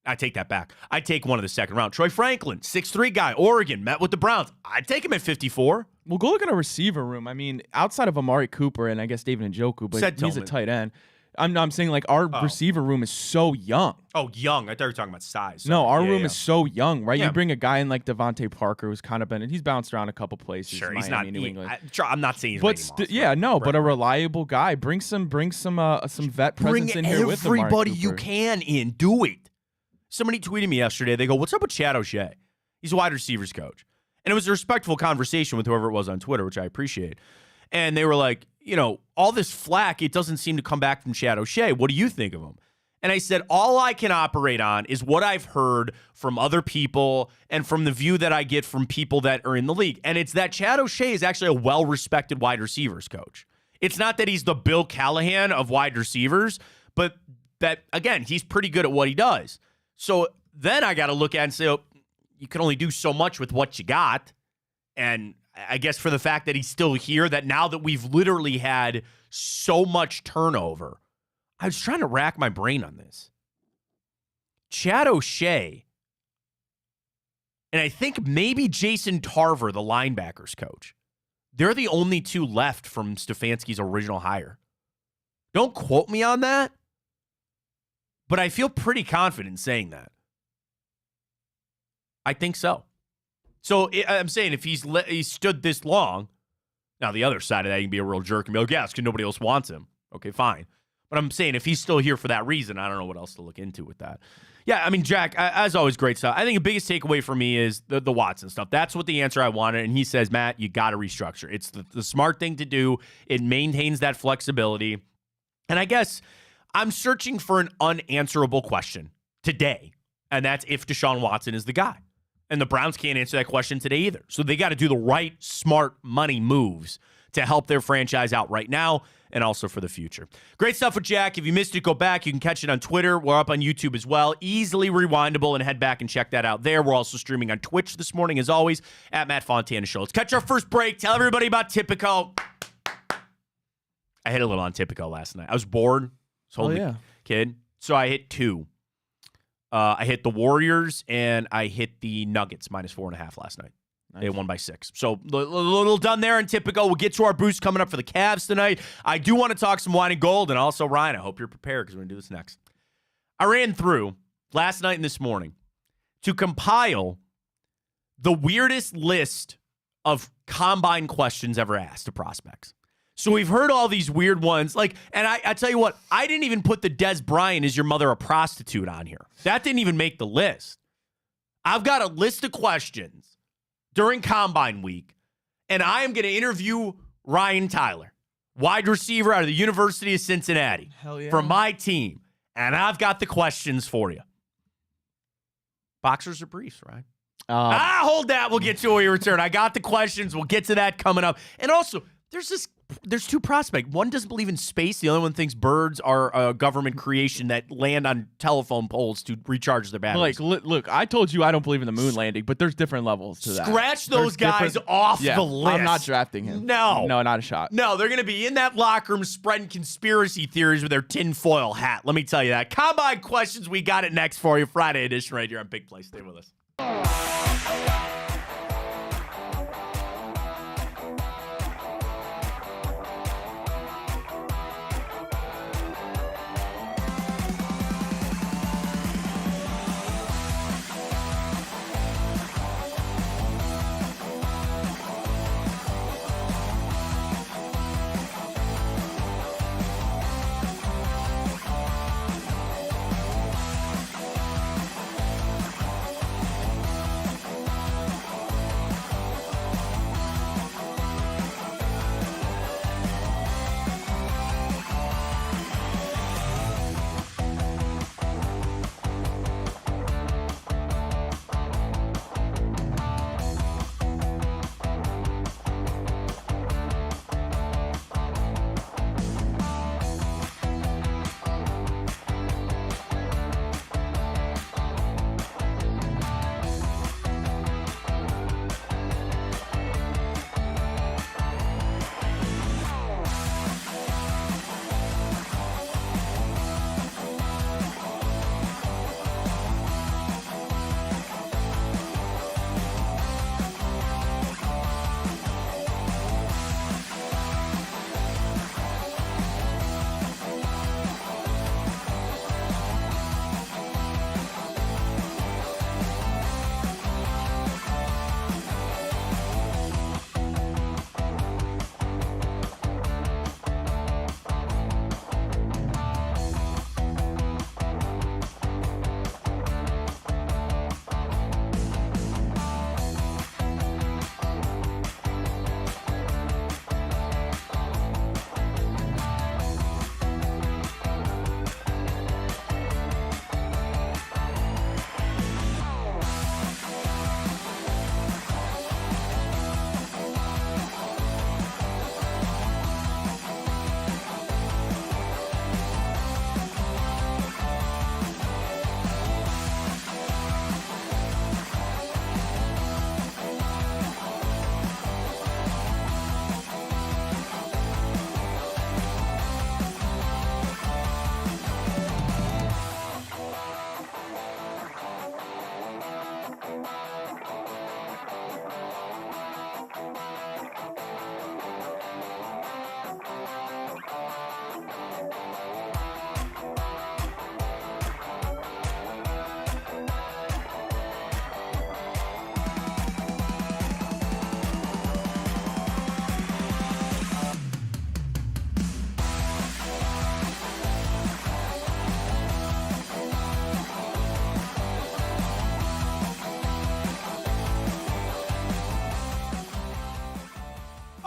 I take that back. I'd take one of the second round. Troy Franklin, 6'3" guy, Oregon, met with the Browns. I'd take him at 54. Well, go look at a receiver room. I mean, outside of Amari Cooper and I guess David Njoku, but he's a tight end. I'm saying like our receiver room is so young. Oh, young. I thought you were talking about size. No, our room is so young, right? Yeah. You bring a guy in like Devontae Parker, who's kind of he's bounced around a couple places. Sure, Miami, he's not. New England. I'm not saying he's but a reliable guy. Bring some vet presence in here with everybody you can in. Do it. Somebody tweeted me yesterday. They go, "What's up with Chad O'Shea? He's a wide receivers coach." And it was a respectful conversation with whoever it was on Twitter, which I appreciate. And they were like, all this flack, it doesn't seem to come back from Chad O'Shea. What do you think of him? And I said, all I can operate on is what I've heard from other people and from the view that I get from people that are in the league. And it's that Chad O'Shea is actually a well-respected wide receivers coach. It's not that he's the Bill Callahan of wide receivers, but that, again, he's pretty good at what he does. So then I got to look at it and say, you can only do so much with what you got. And I guess for the fact that he's still here, that now that we've literally had so much turnover, I was trying to rack my brain on this. Chad O'Shea, and I think maybe Jason Tarver, the linebackers coach, they're the only two left from Stefanski's original hire. Don't quote me on that, but I feel pretty confident in saying that. I think so. So I'm saying if he's stood this long, now the other side of that, you can be a real jerk and be like, yeah, it's because nobody else wants him. Okay, fine. But I'm saying if he's still here for that reason, I don't know what else to look into with that. Yeah, I mean, Jack, as always, great stuff. I think the biggest takeaway for me is the Watson stuff. That's what the answer I wanted. And he says, Matt, you got to restructure. It's the smart thing to do. It maintains that flexibility. And I guess I'm searching for an unanswerable question today, and that's if Deshaun Watson is the guy. And the Browns can't answer that question today either. So they got to do the right, smart money moves to help their franchise out right now and also for the future. Great stuff with Jack. If you missed it, go back. You can catch it on Twitter. We're up on YouTube as well. Easily rewindable, and head back and check that out there. We're also streaming on Twitch this morning, as always, at Matt Fontana Show. Let's catch our first break. Tell everybody about Tipico. I hit a little on Tipico last night. I was bored. I was holding a kid. So I hit 2. I hit the Warriors, and I hit the Nuggets -4.5 last night. Nice. They won by 6. So a little done there in Tipico. We'll get to our boost coming up for the Cavs tonight. I do want to talk some wine and gold, and also, Ryan, I hope you're prepared because we're going to do this next. I ran through last night and this morning to compile the weirdest list of combine questions ever asked to prospects. So we've heard all these weird ones. And I tell you what, I didn't even put the Des Bryant, is your mother a prostitute, on here. That didn't even make the list. I've got a list of questions during Combine Week, and I am going to interview Ryan Tyler, wide receiver out of the University of Cincinnati, from my team. And I've got the questions for you. Boxers or briefs, right? Hold that. We'll get to it when we return. I got the questions. We'll get to that coming up. And also, there's 2 prospects. One doesn't believe in space. The other one thinks birds are a government creation that land on telephone poles to recharge their batteries. Look, I told you I don't believe in the moon landing, but there's different levels to that. Scratch those guys off the list. I'm not drafting him. No, not a shot. No, they're going to be in that locker room spreading conspiracy theories with their tinfoil hat. Let me tell you that. Combine questions, we got it next for you. Friday edition right here on Big Play. Stay with us.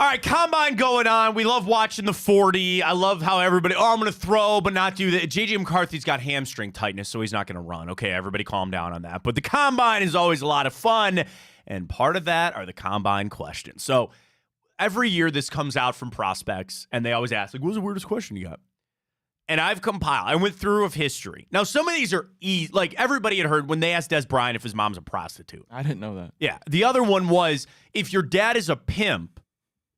right, combine going on. We love watching the 40. I love how everybody, I'm going to throw, but not do that. JJ McCarthy's got hamstring tightness, so he's not going to run. Okay, everybody calm down on that. But the combine is always a lot of fun, and part of that are the combine questions. So every year this comes out from prospects, and they always ask, like, what's the weirdest question you got? And I've compiled. I went through of history. Now, some of these are easy. Like, everybody had heard when they asked Des Bryant if his mom's a prostitute. I didn't know that. Yeah. The other one was, if your dad is a pimp,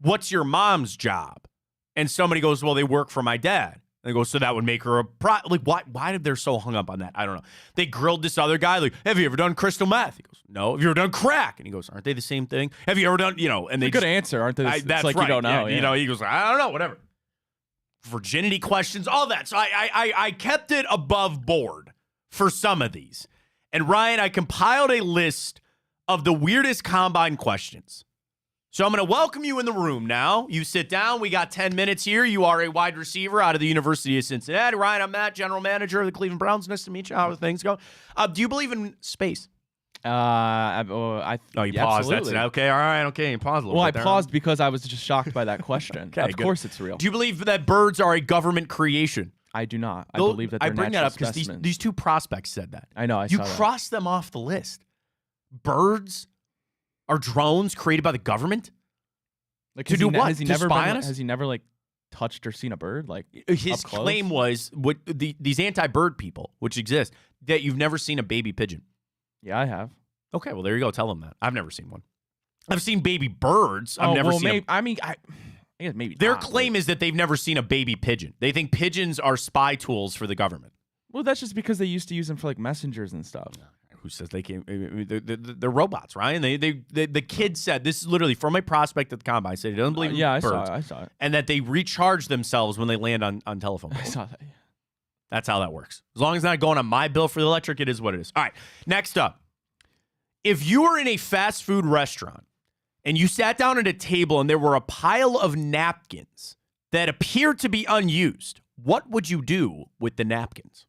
what's your mom's job? And somebody goes, well, they work for my dad. And they go, so that would make her a like, why did they so hung up on that? I don't know. They grilled this other guy, like, have you ever done crystal meth? He goes, no. Have you ever done crack? And he goes, aren't they the same thing? Have you ever done, and they good answer, aren't they? That's like right. You don't know. Yeah. He goes, I don't know, whatever. Virginity questions, all that. So I kept it above board for some of these. And Ryan, I compiled a list of the weirdest combine questions. So I'm going to welcome you in the room now. You sit down. We got 10 minutes here. You are a wide receiver out of the University of Cincinnati. Ryan, I'm Matt, general manager of the Cleveland Browns. Nice to meet you. How are things going? Do you believe in space? You paused. Absolutely. That's okay. All right. Okay. You paused a little bit. I paused because I was just shocked by that question. Okay, of course it's real. Do you believe that birds are a government creation? I do not. I believe that they're I bring that up because specimens. these two prospects said that. I know. You crossed them off the list. Birds are drones created by the government? Like, to do what? Has he to never spy on us? Has he never like touched or seen a bird? Like, his up close? claim was these anti-bird people, which exist, that you've never seen a baby pigeon. Yeah, I have. Okay, well there you go. Tell them that. I've never seen one. I've seen baby birds. I've never seen. I guess maybe their not, claim is that they've never seen a baby pigeon. They think pigeons are spy tools for the government. Well, that's just because they used to use them for like messengers and stuff. Who says they can't? They're robots, Ryan. The kid said, this is literally from a prospect at the combine. Said he doesn't believe in birds. I saw it. And that they recharge themselves when they land on telephone poles. I saw that. Yeah. That's how that works. As long as it's not going on my bill for the electric, it is what it is. All right, next up. If you were in a fast food restaurant and you sat down at a table and there were a pile of napkins that appeared to be unused, what would you do with the napkins?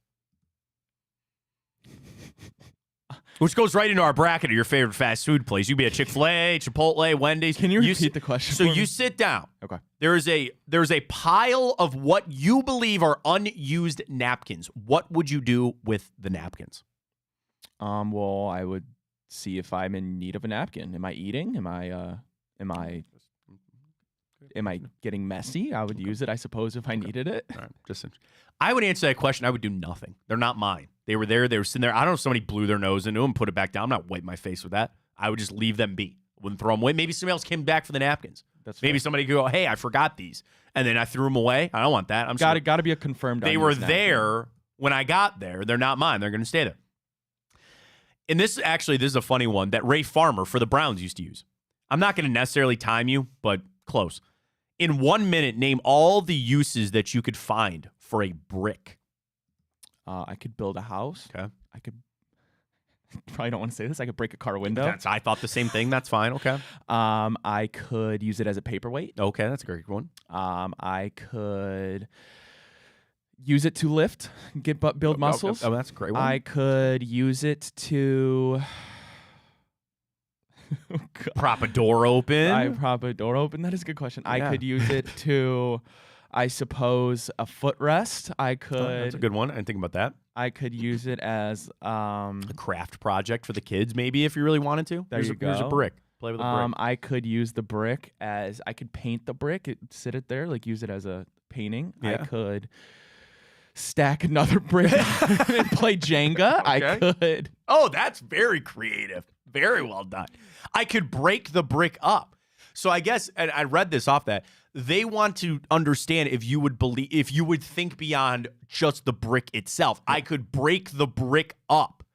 Which goes right into our bracket of your favorite fast food place. You'd be at Chick-fil-A, Chipotle, Wendy's. Can you repeat the question? So you sit down. Okay. There's a pile of what you believe are unused napkins. What would you do with the napkins? Well, I would see if I'm in need of a napkin. Am I eating? Am I getting messy? I would use it, I suppose, if I needed it. All right, I would answer that question. I would do nothing. They're not mine. They were there. They were sitting there. I don't know if somebody blew their nose into them, put it back down. I'm not wiping my face with that. I would just leave them be. Wouldn't throw them away. Maybe somebody else came back for the napkins. Maybe somebody could go, hey, I forgot these. And then I threw them away. I don't want that. I'm got to be a confirmed. They were there when I got there. They're not mine. They're going to stay there. And this is a funny one that Ray Farmer for the Browns used to use. I'm not going to necessarily time you, but close. In 1 minute, name all the uses that you could find for a brick. I could build a house. Okay. I could probably don't want to say this. I could break a car window. I thought the same thing. That's fine. Okay. I could use it as a paperweight. Okay, that's a great one. I could use it to lift, build muscles. Oh, that's a great one. I could use it to prop a door open. Prop a door open. That is a good question. Yeah. I could use it to, I suppose, a footrest. I could. Oh, that's a good one. I didn't think about that. I could use it as a craft project for the kids, maybe if you really wanted to. There's a brick. Play with a brick. I could use the brick as I could paint the brick, sit it there, like use it as a painting. Yeah. I could stack another brick and play Jenga. Okay. I could. Oh, that's very creative. Very well done. I could break the brick up. So I guess, and I read this off that, they want to understand if you would think beyond just the brick itself. I could break the brick up.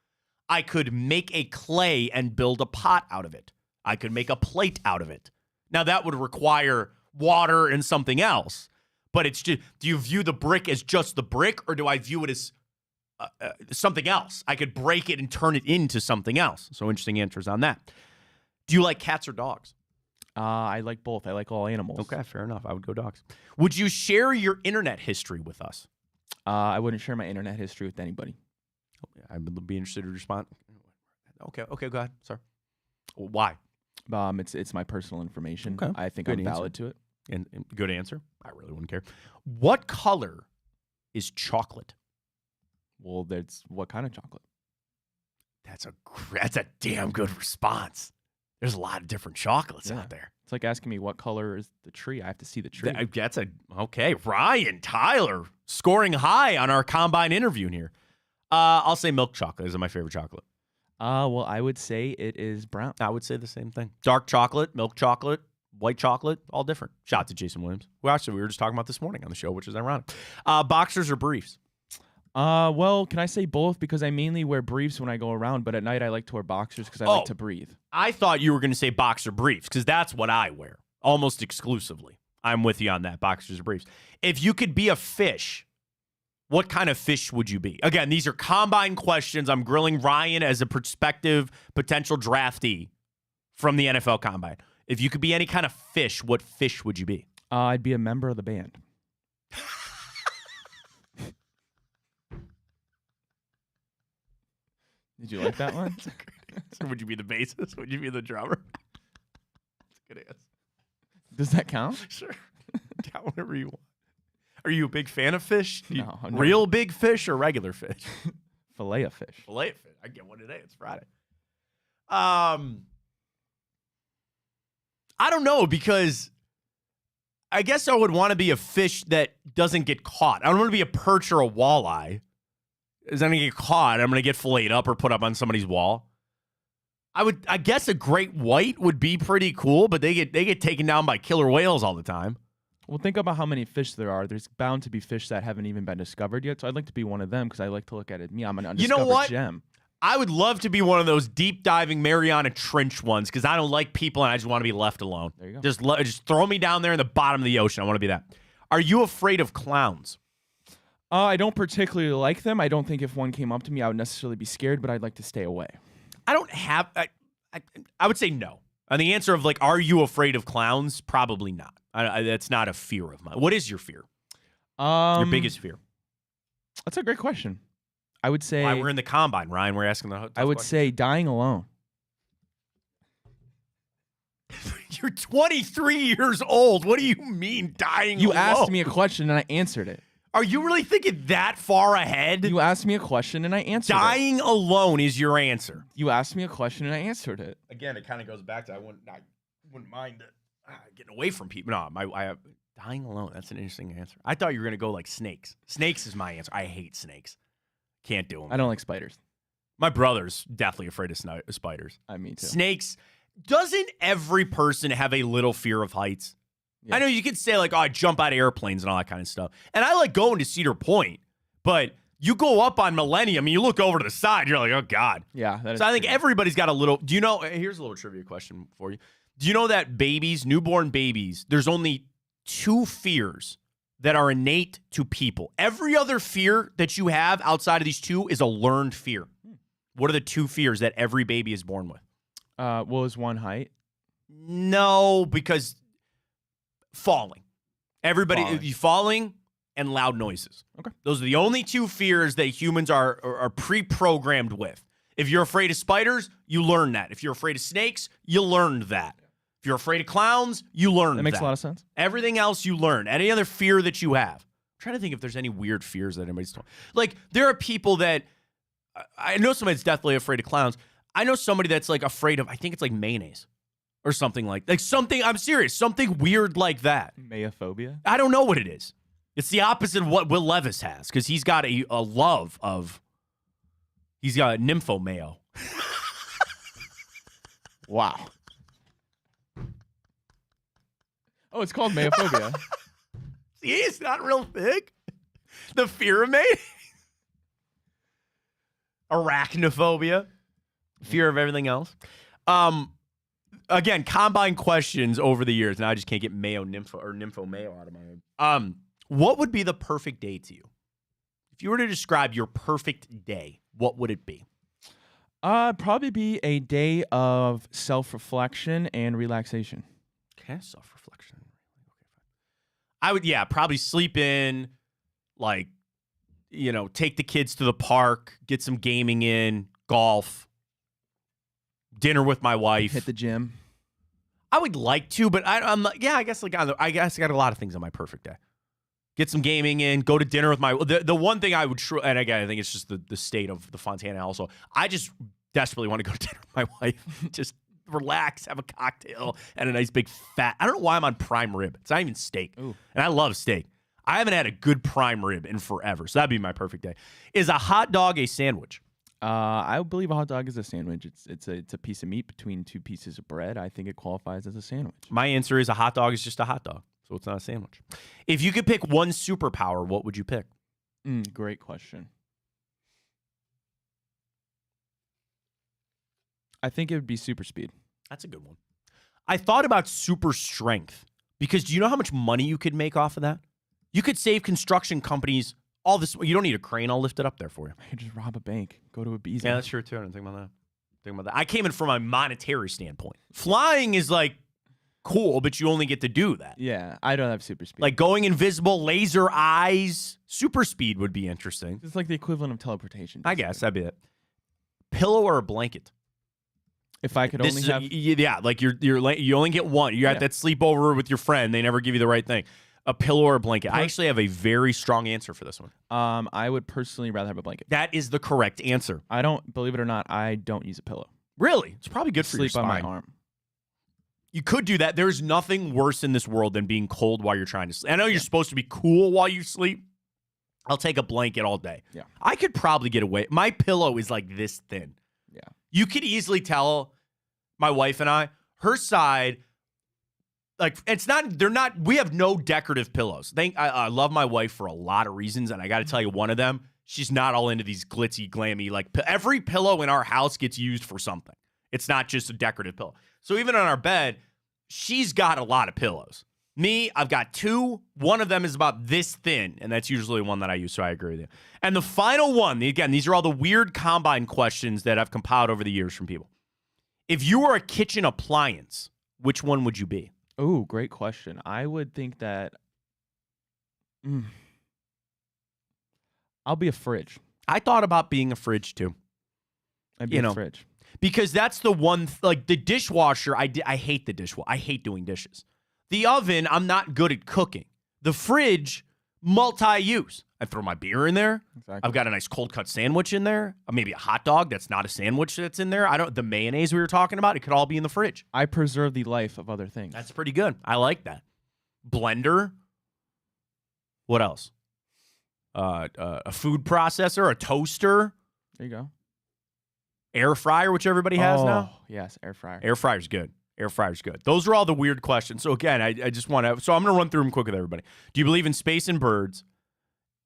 I could make a clay and build a pot out of it. I could make a plate out of it. Now that would require water and something else. But it's just, do you view the brick as just the brick, or do I view it as something else? I could break it and turn it into something else. So interesting answers on that. Do you like cats or dogs? I like both. I like all animals. Okay, fair enough. I would go dogs. Would you share your internet history with us? I wouldn't share my internet history with anybody. I would be interested to respond. Okay, go ahead. Sorry. Why? It's my personal information. Okay. I think Good I'm valid to it. And good answer. I really wouldn't care. What color is chocolate? Well, that's what kind of chocolate? That's a damn good response. There's a lot of different chocolates out there. It's like asking me what color is the tree. I have to see the tree. Okay. Ryan Tyler scoring high on our combine interview here. I'll say milk chocolate is my favorite chocolate. Well, I would say it is brown. I would say the same thing. Dark chocolate, milk chocolate, white chocolate, all different. Shout out to Jason Williams, who actually we were just talking about this morning on the show, which is ironic. Boxers or briefs? Well, can I say both? Because I mainly wear briefs when I go around, but at night I like to wear boxers because I like to breathe. I thought you were going to say boxer briefs because that's what I wear almost exclusively. I'm with you on that, boxers or briefs. If you could be a fish, what kind of fish would you be? Again, these are combine questions. I'm grilling Ryan as a prospective potential draftee from the NFL Combine. If you could be any kind of fish, what fish would you be? I'd be a member of the band. Did you like that one? So would you be the bassist? Would you be the drummer? That's a good answer. Does that count? Sure. Count whatever you want. Are you a big fan of fish? No. Real big fish or regular fish? Filet of fish. Filet of fish. I get one today. It's Friday. I don't know because I guess I would want to be a fish that doesn't get caught. I don't want to be a perch or a walleye. Is I'm going to get caught, I'm going to get filleted up or put up on somebody's wall. I guess a great white would be pretty cool, but they get taken down by killer whales all the time. Well, think about how many fish there are. There's bound to be fish that haven't even been discovered yet. So I'd like to be one of them because I like to look at it. I'm an undiscovered gem. I would love to be one of those deep diving Mariana Trench ones because I don't like people and I just want to be left alone. There you go. Just throw me down there in the bottom of the ocean. I want to be that. Are you afraid of clowns? I don't particularly like them. I don't think if one came up to me, I would necessarily be scared, but I'd like to stay away. I don't have. I would say no. And the answer of like, are you afraid of clowns? Probably not. That's not a fear of mine. What is your fear? Your biggest fear? That's a great question. I would say. Why we're in the combine, Ryan. We're asking the. I would say dying alone. You're 23 years old. What do you mean dying alone? You asked me a question and I answered it. Are you really thinking that far ahead? You asked me a question and I answered it. Dying alone is your answer. You asked me a question and I answered it. Again, it kind of goes back to I wouldn't mind getting away from people. No, dying alone. That's an interesting answer. I thought you were gonna go like snakes. Snakes is my answer. I hate snakes. Can't do them. I don't like spiders. My brother's definitely afraid of spiders. Me too. Snakes. Doesn't every person have a little fear of heights? Yeah. I know you could say like, oh, I jump out of airplanes and all that kind of stuff. And I like going to Cedar Point, but you go up on Millennium and you look over to the side, you're like, oh, God. Yeah. So I think everybody's got a little. Do you know? Here's a little trivia question for you. Do you know that newborn babies, there's only 2 fears that are innate to people? Every other fear that you have outside of these 2 is a learned fear. What are the 2 fears that every baby is born with? What was one height? No, because falling. Everybody falling and loud noises. Okay. Those are the only 2 fears that humans are pre-programmed with. If you're afraid of spiders, you learn that. If you're afraid of snakes, you learned that. If you're afraid of clowns, you learned that. That makes a lot of sense. Everything else you learn. Any other fear that you have. I'm trying to think if there's any weird fears that anybody's told. Like, there are people that I know somebody that's definitely afraid of clowns. I know somebody that's like afraid of, I think it's like mayonnaise or something like something, I'm serious, something weird like that. Mayophobia? I don't know what it is. It's the opposite of what Will Levis has because he's got a love of, he's got a nymphomayo. Wow. Oh, it's called mayophobia. See, it's not real thick. The fear of mayonnaise. Arachnophobia. Fear of everything else. Again, combine questions over the years. Now I just can't get nymphomayo out of my head. What would be the perfect day to you? If you were to describe your perfect day, what would it be? Probably be a day of self-reflection and relaxation. Okay, self-reflection. I would, probably sleep in, like, take the kids to the park, get some gaming in, golf, dinner with my wife. Hit the gym. I would like to, but I'm like, yeah, I guess I got a lot of things on my perfect day. Get some gaming in, go to dinner with the one thing I would, and again, I think it's just the state of the Fontana also. I just desperately want to go to dinner with my wife. Just relax, have a cocktail, and a nice big fat. I don't know why I'm on prime rib. It's not even steak. Ooh. And I love steak. I haven't had a good prime rib in forever, so that'd be my perfect day. Is a hot dog a sandwich? I believe a hot dog is a sandwich. It's a piece of meat between two pieces of bread. I think it qualifies as a sandwich. My answer is a hot dog is just a hot dog, so it's not a sandwich. If you could pick one superpower, what would you pick? Great question. I think it would be super speed. That's a good one. I thought about super strength because do you know how much money you could make off of that? You could save construction companies all this. You don't need a crane. I'll lift it up there for you. I could just rob a bank. Go to a bee's. Yeah, that's true too. I didn't think about that. I came in from a monetary standpoint. Flying is like cool, but you only get to do that. Yeah, I don't have super speed. Like going invisible, laser eyes, super speed would be interesting. It's like the equivalent of teleportation. I guess that'd be it. Pillow or a blanket? If I could only have, like you only get one. You got that sleepover with your friend. They never give you the right thing. A pillow or a blanket? I actually have a very strong answer for this one. I would personally rather have a blanket. That is the correct answer. I don't, believe it or not, I don't use a pillow. Really? It's probably good for your spine. spine. On my arm. You could do that. There's nothing worse in this world than being cold while you're trying to sleep. I know you're supposed to be cool while you sleep. I'll take a blanket all day. Yeah. I could probably get away. My pillow is like this thin. Yeah. You could easily tell my wife and I, her side, like we have no decorative pillows. I love my wife for a lot of reasons, and I got to tell you one of them, she's not all into these glitzy, glammy, like every pillow in our house gets used for something. It's not just a decorative pillow. So even on our bed, she's got a lot of pillows. Me, I've got two. One of them is about this thin, and that's usually one that I use, so I agree with you. And the final one, again, these are all the weird combine questions that I've compiled over the years from people. If you were a kitchen appliance, which one would you be? Oh, great question. I would think that I'll be a fridge. I thought about being a fridge too. I'd be a fridge. Because that's the one, like the dishwasher, I hate the dishwasher. I hate doing dishes. The oven, I'm not good at cooking. The fridge, multi-use. I throw my beer in there. Exactly. I've got a nice cold cut sandwich in there. Maybe a hot dog that's not a sandwich that's in there. The mayonnaise we were talking about, it could all be in the fridge. I preserve the life of other things. That's pretty good. I like that. Blender. What else? A food processor, a toaster. There you go. Air fryer, which everybody has now. Yes, air fryer. Air fryer's good. Air fryer's good. Those are all the weird questions. So again, I just want to. So I'm going to run through them quick with everybody. Do you believe in space and birds?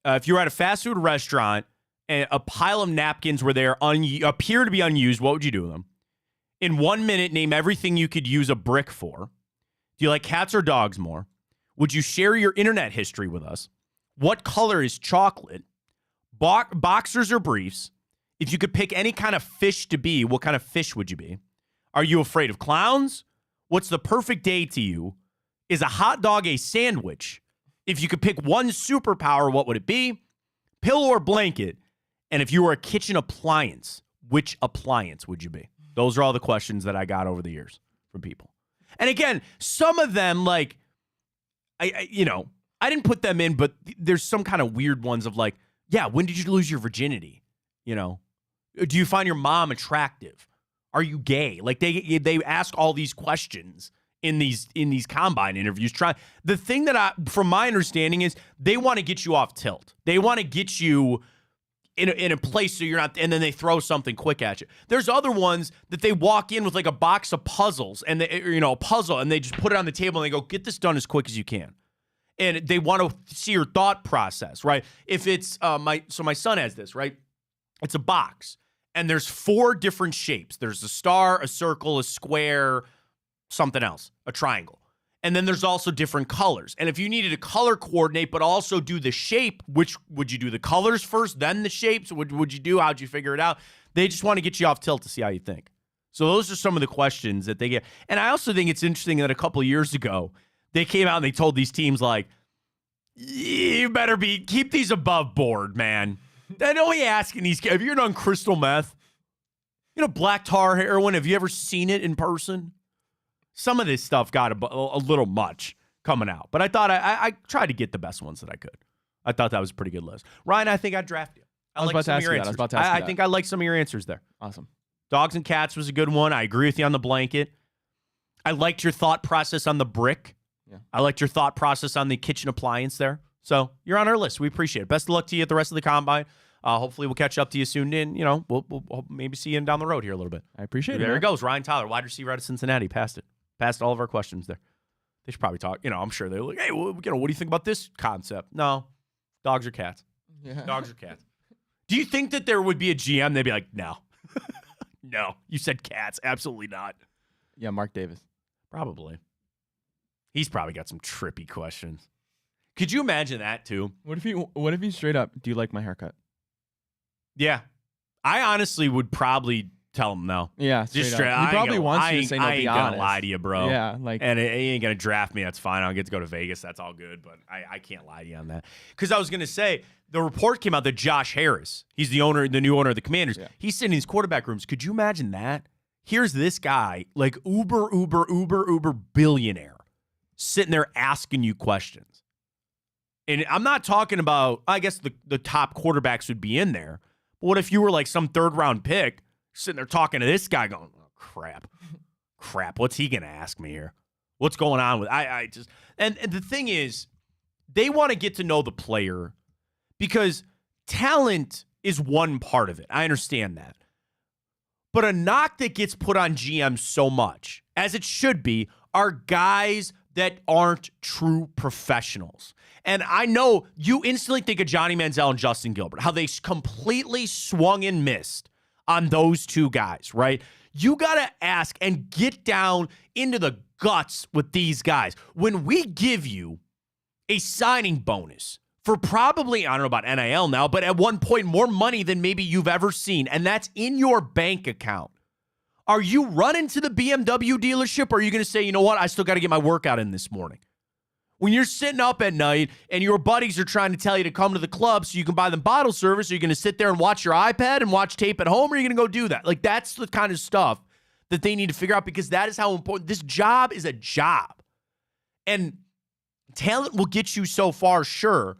If you're at a fast food restaurant and a pile of napkins were there appear to be unused, what would you do with them? In 1 minute, name everything you could use a brick for. Do you like cats or dogs more? Would you share your internet history with us? What color is chocolate? Boxers or briefs? If you could pick any kind of fish to be, what kind of fish would you be? Are you afraid of clowns? What's the perfect day to you? Is a hot dog a sandwich? If you could pick one superpower, what would it be? Pillow or blanket? And if you were a kitchen appliance, which appliance would you be? Those are all the questions that I got over the years from people. And again, some of them, like, I didn't put them in, but there's some kind of weird ones of like, yeah, when did you lose your virginity? Do you find your mom attractive? Are you gay? Like they ask all these questions in these combine interviews. The thing that from my understanding is they want to get you off tilt. They want to get you in a place so you're not, and then they throw something quick at you. There's other ones that they walk in with like a box of puzzles and a puzzle, and they just put it on the table and they go, get this done as quick as you can. And they want to see your thought process, right? If it's my son has this, right? It's a box, and there's 4 different shapes. There's a star, a circle, a square, something else, a triangle. And then there's also different colors. And if you needed to color coordinate, but also do the shape, which would you do the colors first, then the shapes? What would you do? How'd you figure it out? They just want to get you off tilt to see how you think. So those are some of the questions that they get. And I also think it's interesting that a couple of years ago, they came out and they told these teams, like, you better keep these above board, man. They're only asking these guys, have you ever done crystal meth? Black tar heroin, have you ever seen it in person? some of this stuff got a little much coming out. But I thought I tried to get the best ones that I could. I thought that was a pretty good list. Ryan, I think I'd draft you. I like some of your answers. I think I like some of your answers there. Awesome. Dogs and cats was a good one. I agree with you on the blanket. I liked your thought process on the brick. Yeah. I liked your thought process on the kitchen appliance there. So you're on our list. We appreciate it. Best of luck to you at the rest of the combine. Hopefully we'll catch up to you soon. And, we'll maybe see you down the road here a little bit. I appreciate it. There it goes. Ryan Tyler, wide receiver out of Cincinnati. Passed it. Passed all of our questions there. They should probably talk. I'm sure they're like, hey, what do you think about this concept? No. Dogs or cats? Yeah. Dogs or cats? Do you think that there would be a GM? They'd be like, no. No. You said cats. Absolutely not. Yeah, Mark Davis. Probably. He's probably got some trippy questions. Could you imagine that too? What if he straight up, do you like my haircut? Yeah. I honestly would probably tell him no. Yeah, just straight up. He probably wants you to say no, I ain't be gonna honest. lie to you, bro. Yeah, and he ain't gonna draft me. That's fine. I'll get to go to Vegas. That's all good. But I can't lie to you on that. Because I was gonna say the report came out that Josh Harris, he's the new owner of the Commanders. Yeah. He's sitting in his quarterback rooms. Could you imagine that? Here's this guy, like uber billionaire, sitting there asking you questions. And I'm not talking about, I guess the top quarterbacks would be in there. But what if you were like some third round pick sitting there talking to this guy going, oh, crap. What's he going to ask me here? What's going on with, and the thing is, they want to get to know the player because talent is one part of it. I understand that. But a knock that gets put on GM so much, as it should be, are guys that aren't true professionals. And I know you instantly think of Johnny Manziel and Justin Gilbert, how they completely swung and missed on those two guys, right? You got to ask and get down into the guts with these guys. When we give you a signing bonus for probably, I don't know about NIL now, but at one point more money than maybe you've ever seen, and that's in your bank account, are you running to the BMW dealership or are you going to say, you know what, I still got to get my workout in this morning? When you're sitting up at night and your buddies are trying to tell you to come to the club so you can buy them bottle service, are you going to sit there and watch your iPad and watch tape at home, or are you going to go do that? Like, that's the kind of stuff that they need to figure out, because that is how important this job is. A job. And talent will get you so far, sure,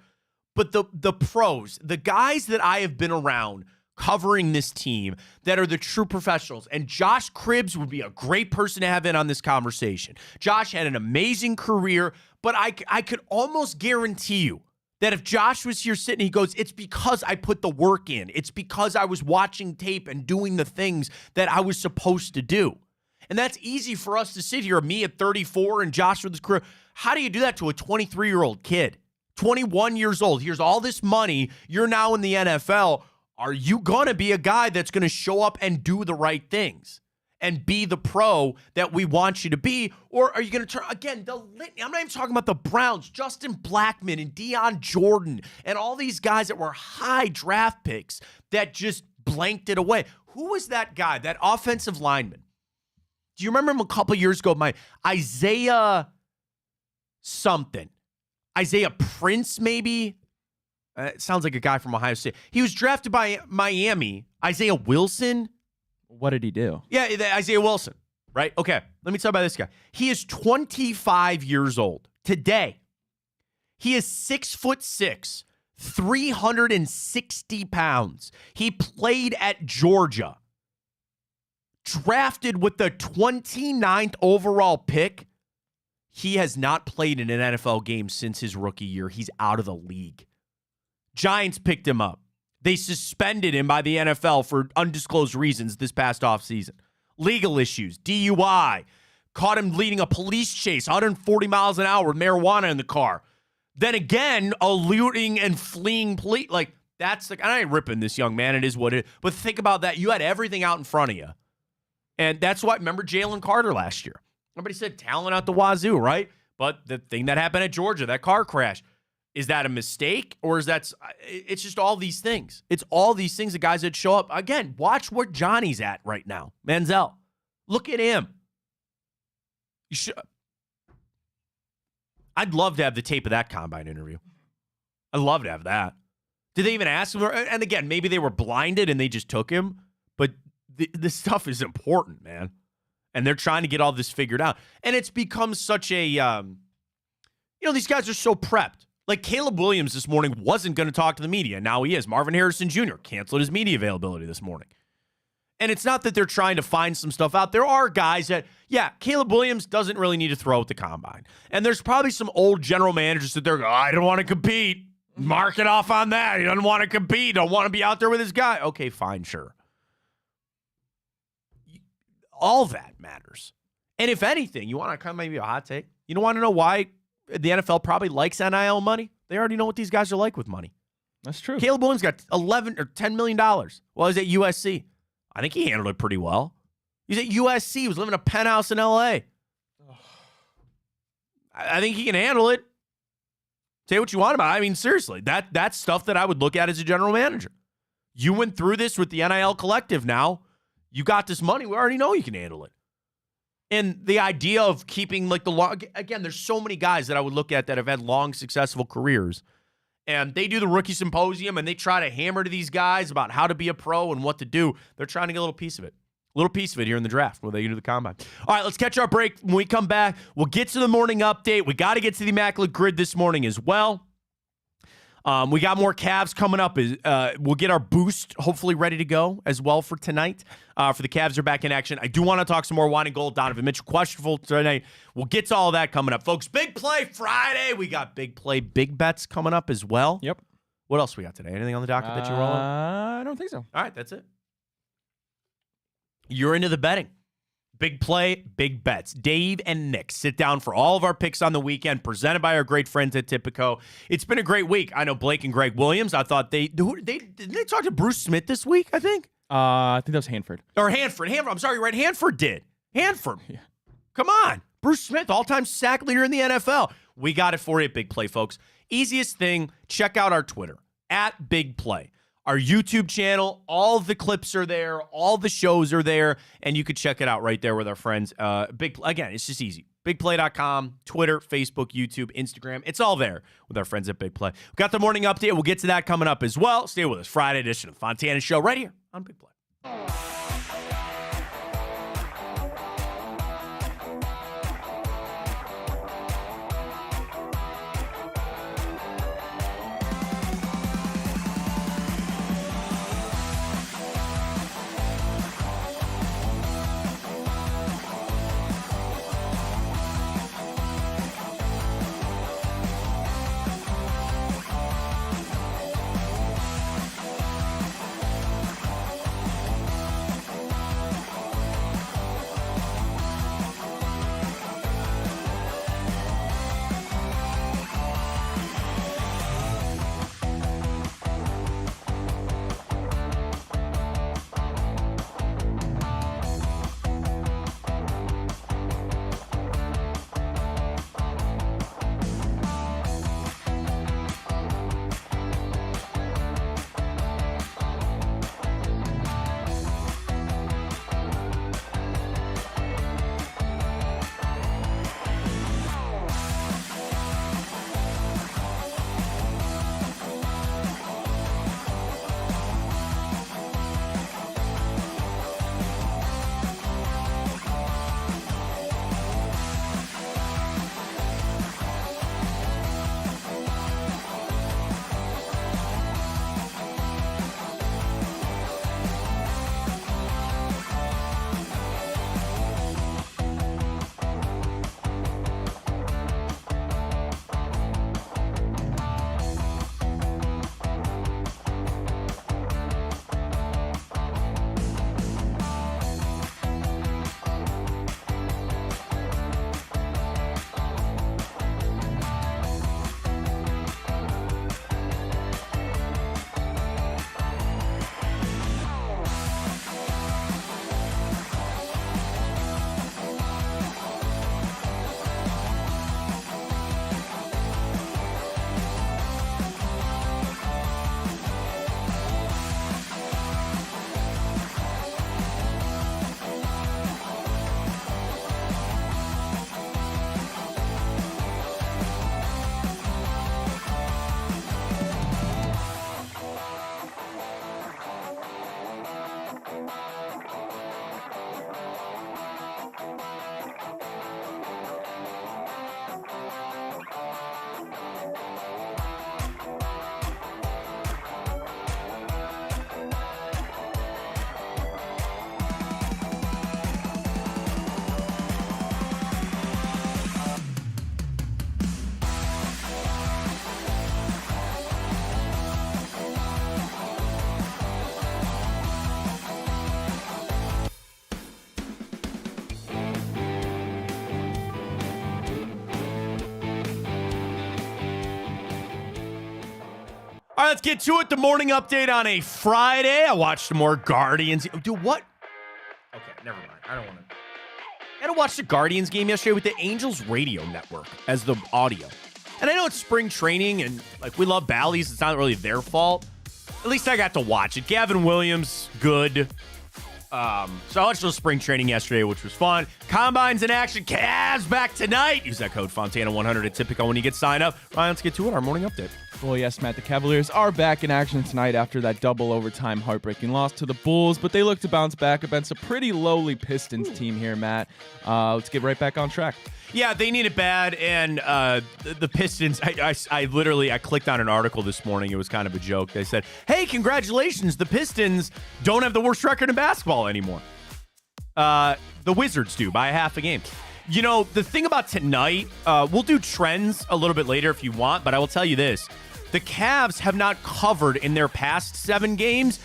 but the pros, the guys that I have been around covering this team that are the true professionals, and Josh Cribbs would be a great person to have in on this conversation. Josh had an amazing career, but I could almost guarantee you that if Josh was here sitting, he goes, it's because I put the work in. It's because I was watching tape and doing the things that I was supposed to do. And that's easy for us to sit here, me at 34 and Josh with his career. How do you do that to a 23-year-old kid? 21 years old. Here's all this money. You're now in the NFL. Are you going to be a guy that's going to show up and do the right things and be the pro that we want you to be? Or are you going to turn, again, I'm not even talking about the Browns, Justin Blackmon and Deion Jordan and all these guys that were high draft picks that just blanked it away. Who was that guy, that offensive lineman? Do you remember him a couple years ago? Isaiah Prince, maybe? It sounds like a guy from Ohio State. He was drafted by Miami. Isaiah Wilson. What did he do? Yeah, Isaiah Wilson, right? Okay, let me tell you about this guy. He is 25 years old today. He is 6'6", 360 pounds. He played at Georgia. Drafted with the 29th overall pick. He has not played in an NFL game since his rookie year. He's out of the league. Giants picked him up. They suspended him by the NFL for undisclosed reasons this past offseason. Legal issues, DUI. Caught him leading a police chase, 140 miles an hour with marijuana in the car. Then again, eluding and fleeing police. Like, that's and I ain't ripping this young man. It is what it is. But think about that. You had everything out in front of you. And that's why, remember Jalen Carter last year? Everybody said talent out the wazoo, right? But the thing that happened at Georgia, that car crash, is that a mistake, or is that, it's just all these things. It's all these things, the guys that show up. Again, watch where Johnny's at right now. Manziel. Look at him. You should. I'd love to have the tape of that combine interview. I'd love to have that. Did they even ask him? And again, maybe they were blinded and they just took him, but this stuff is important, man. and they're trying to get all this figured out. And it's become such a, these guys are so prepped. Like Caleb Williams this morning wasn't going to talk to the media. Now he is. Marvin Harrison Jr. canceled his media availability this morning. And it's not that they're trying to find some stuff out. There are guys that, Caleb Williams doesn't really need to throw at the combine. And there's probably some old general managers that they're going, I don't want to compete. Mark it off on that. He doesn't want to compete. Don't want to be out there with his guy. Okay, fine, sure. All that matters. And if anything, you want to come maybe a hot take? You don't want to know why the NFL probably likes NIL money? They already know what these guys are like with money. That's true. Caleb Williams got $11 or $10 million while he's at USC. I think he handled it pretty well. He's at USC. He was living in a penthouse in L.A. I think he can handle it. Say what you want about it. I mean, seriously, that's stuff that I would look at as a general manager. You went through this with the NIL collective now. You got this money. We already know you can handle it. And the idea of keeping like the long, again, there's so many guys that I would look at that have had long, successful careers. And they do the rookie symposium and they try to hammer to these guys about how to be a pro and what to do. They're trying to get a little piece of it. A little piece of it here in the draft when they do the combine. All right, let's catch our break. When we come back, we'll get to the morning update. We got to get to the Immaculate Grid this morning as well. We got more Cavs coming up. We'll get our boost hopefully ready to go as well for tonight. For the Cavs are back in action. I do want to talk some more wine and gold. Donovan Mitchell questionable tonight. We'll get to all that coming up, folks. Big Play Friday. We got big play, big bets coming up as well. Yep. What else we got today? Anything on the docket that you roll on? I don't think so. All right, that's it. You're into the betting. Big play, big bets. Dave and Nick sit down for all of our picks on the weekend, presented by our great friends at Tipico. It's been a great week. I know Blake and Greg Williams. I thought didn't they talk to Bruce Smith this week, I think? I think that was Hanford. Or Hanford. I'm sorry, right. Hanford did. Hanford. Yeah. Come on. Bruce Smith, all-time sack leader in the NFL. We got it for you at Big Play, folks. Easiest thing, check out our Twitter, at Big Play. Our YouTube channel, all the clips are there, all the shows are there, and you could check it out right there with our friends. Again, it's just easy. BigPlay.com, Twitter, Facebook, YouTube, Instagram. It's all there with our friends at Big Play. We've got the morning update. We'll get to that coming up as well. Stay with us. Friday edition of the Fontana Show right here on Big Play. All right, let's get to it. The morning update on a Friday. I watched some more Guardians. Dude, what? Okay, never mind. I don't want to. I had to watch the Guardians game yesterday with the Angels radio network as the audio. And I know it's spring training, and like we love Bally's. It's not really their fault. At least I got to watch it. Gavin Williams, good. So I watched a little spring training yesterday, which was fun. Combines in action. Cavs back tonight. Use that code Fontana100 at Tipico when you get signed up. Ryan, let's get to it. Our morning update. Well, yes, Matt, the Cavaliers are back in action tonight after that double overtime heartbreaking loss to the Bulls, but they look to bounce back against a pretty lowly Pistons team here, Matt. Let's get right back on track. Yeah, they need it bad, and the Pistons, I literally clicked on an article this morning. It was kind of a joke. They said, hey, congratulations, the Pistons don't have the worst record in basketball anymore. The Wizards do by half a game. You know, the thing about tonight, we'll do trends a little bit later if you want, but I will tell you this. The Cavs have not covered in their past 7 games,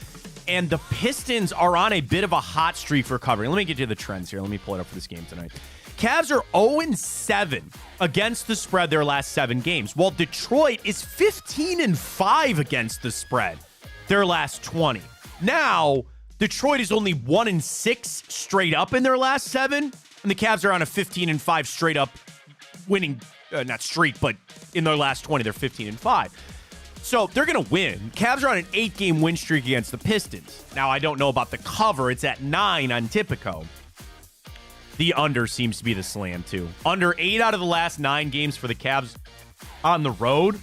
and the Pistons are on a bit of a hot streak for covering. Let me get you the trends here. Let me pull it up for this game tonight. Cavs are 0-7 against the spread their last 7 games, while Detroit is 15-5 against the spread their last 20. Now, Detroit is only 1-6 straight up in their last 7, and the Cavs are on a 15-5 straight up winning, not streak, but in their last 20, they're 15-5. So they're going to win. Cavs are on an 8-game win streak against the Pistons. Now, I don't know about the cover. It's at 9 on Tipico. The under seems to be the slam, too. Under 8 out of the last 9 games for the Cavs on the road.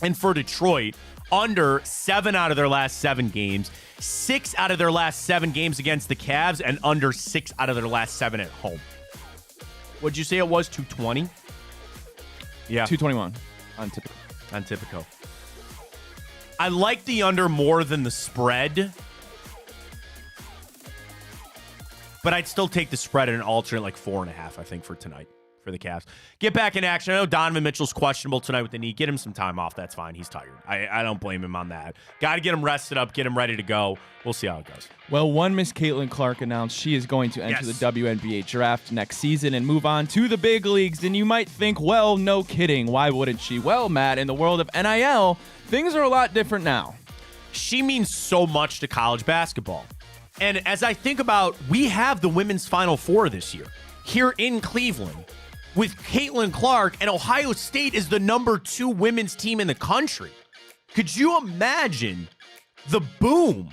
And for Detroit, under 7 out of their last 7 games. 6 out of their last 7 games against the Cavs, and under 6 out of their last 7 at home. What'd you say it was? 220? Yeah. 221 on Tipico. On Tipico. I like the under more than the spread. But I'd still take the spread at an alternate like 4.5, I think, for tonight for the Cavs. Get back in action. I know Donovan Mitchell's questionable tonight with the knee. Get him some time off. That's fine. He's tired. I don't blame him on that. Got to get him rested up, get him ready to go. We'll see how it goes. Well, one Miss Caitlin Clark announced she is going to enter the WNBA draft next season and move on to the big leagues. And you might think, well, no kidding. Why wouldn't she? Well, Matt, in the world of NIL, things are a lot different now. She means so much to college basketball. And as I think about, we have the women's Final Four this year here in Cleveland with Caitlin Clark, and Ohio State is the number 2 women's team in the country. Could you imagine the boom?